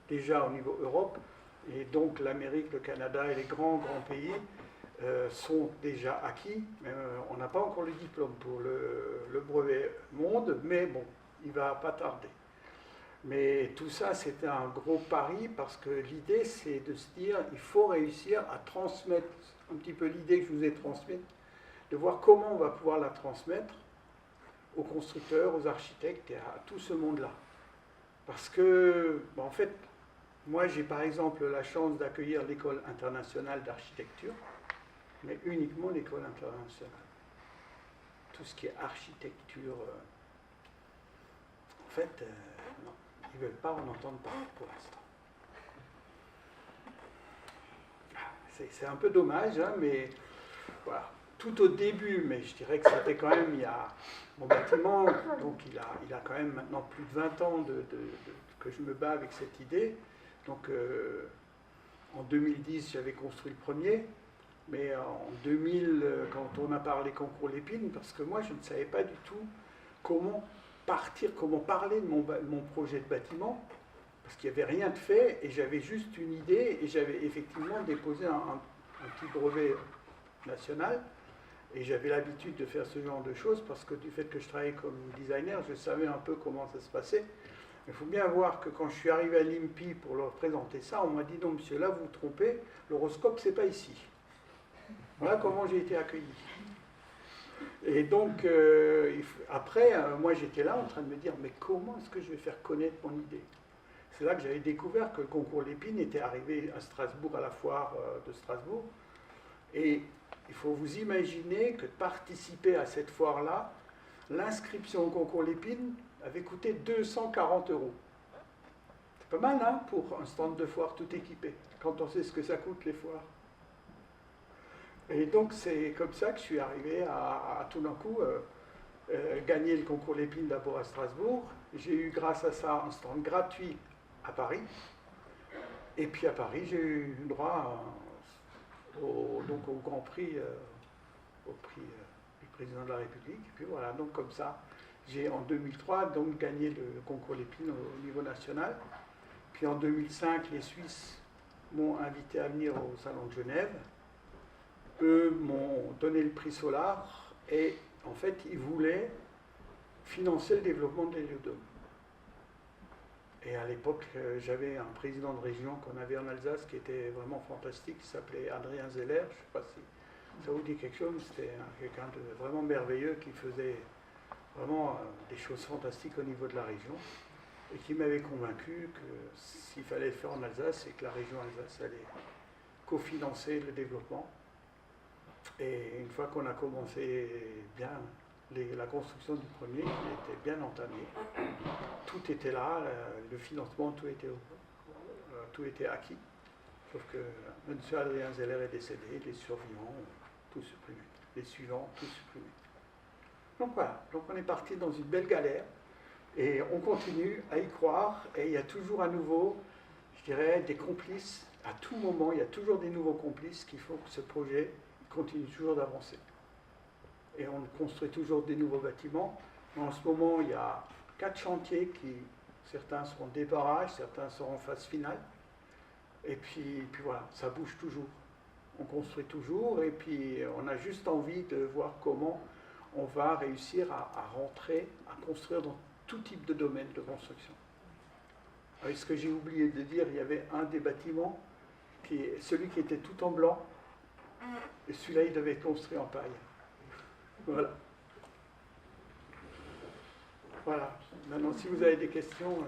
déjà au niveau Europe, et donc l'Amérique, le Canada et les grands pays sont déjà acquis. On n'a pas encore le diplôme pour le brevet monde, mais bon, il ne va pas tarder. Mais tout ça, c'était un gros pari parce que l'idée, c'est de se dire, il faut réussir à transmettre un petit peu l'idée que je vous ai transmise, de voir comment on va pouvoir la transmettre aux constructeurs, aux architectes et à tout ce monde-là. Parce que, en fait, moi, j'ai par exemple la chance d'accueillir l'école internationale d'architecture, mais uniquement l'école internationale. Tout ce qui est architecture, en fait, non. Ils ne veulent pas en entendre parler pour l'instant. C'est un peu dommage, hein, mais voilà. Tout au début, mais je dirais que c'était quand même, mon bâtiment, donc il a quand même maintenant plus de 20 ans que je me bats avec cette idée. Donc en 2010, j'avais construit le premier, mais en 2000, quand on a parlé concours Lépine, parce que moi je ne savais pas du tout comment parler de mon projet de bâtiment, parce qu'il n'y avait rien de fait, et j'avais juste une idée, et j'avais effectivement déposé un petit brevet national, et j'avais l'habitude de faire ce genre de choses, parce que du fait que je travaillais comme designer, je savais un peu comment ça se passait. Il faut bien voir que quand je suis arrivé à l'IMPI pour leur présenter ça, on m'a dit, non monsieur, là vous vous trompez, l'horoscope c'est pas ici. Voilà comment j'ai été accueilli. Et donc, après, moi j'étais là en train de me dire, mais comment est-ce que je vais faire connaître mon idée? C'est là que j'avais découvert que le concours Lépine était arrivé à Strasbourg, à la foire de Strasbourg. Et il faut vous imaginer que de participer à cette foire-là, l'inscription au concours Lépine avait coûté 240 €. C'est pas mal, hein, pour un stand de foire tout équipé, quand on sait ce que ça coûte les foires. Et donc c'est comme ça que je suis arrivé à tout d'un coup gagner le concours Lépine d'abord à Strasbourg. J'ai eu grâce à ça un stand gratuit à Paris. Et puis à Paris, j'ai eu droit au Grand Prix, au prix du président de la République. Et puis voilà, donc comme ça, j'ai en 2003 donc gagné le concours Lépine au niveau national. Puis en 2005, les Suisses m'ont invité à venir au Salon de Genève. Eux m'ont donné le prix Solar et en fait, ils voulaient financer le développement de l'héliodome. Et à l'époque, j'avais un président de région qu'on avait en Alsace qui était vraiment fantastique, qui s'appelait Adrien Zeller. Je ne sais pas si ça vous dit quelque chose. C'était quelqu'un de vraiment merveilleux qui faisait vraiment des choses fantastiques au niveau de la région et qui m'avait convaincu que s'il fallait le faire en Alsace, c'est que la région Alsace allait cofinancer le développement. Et une fois qu'on a commencé bien la construction du premier, qui était bien entamée, tout était là, le financement, tout était acquis. Sauf que M. Adrien Zeller est décédé, les survivants ont tout supprimé, les suivants tout supprimé. Donc voilà, donc on est parti dans une belle galère et on continue à y croire et il y a toujours à nouveau, je dirais, des complices. À tout moment, il y a toujours des nouveaux complices qui font que ce projet continue toujours d'avancer. Et on construit toujours des nouveaux bâtiments. En ce moment, il y a 4 chantiers qui, certains sont en débarrage, certains sont en phase finale. Et puis voilà, ça bouge toujours. On construit toujours et puis on a juste envie de voir comment on va réussir à rentrer, à construire dans tout type de domaine de construction. Avec ce que j'ai oublié de dire, il y avait un des bâtiments, celui qui était tout en blanc, et celui-là, il devait être construit en paille. Voilà. Voilà. Maintenant, si vous avez des questions...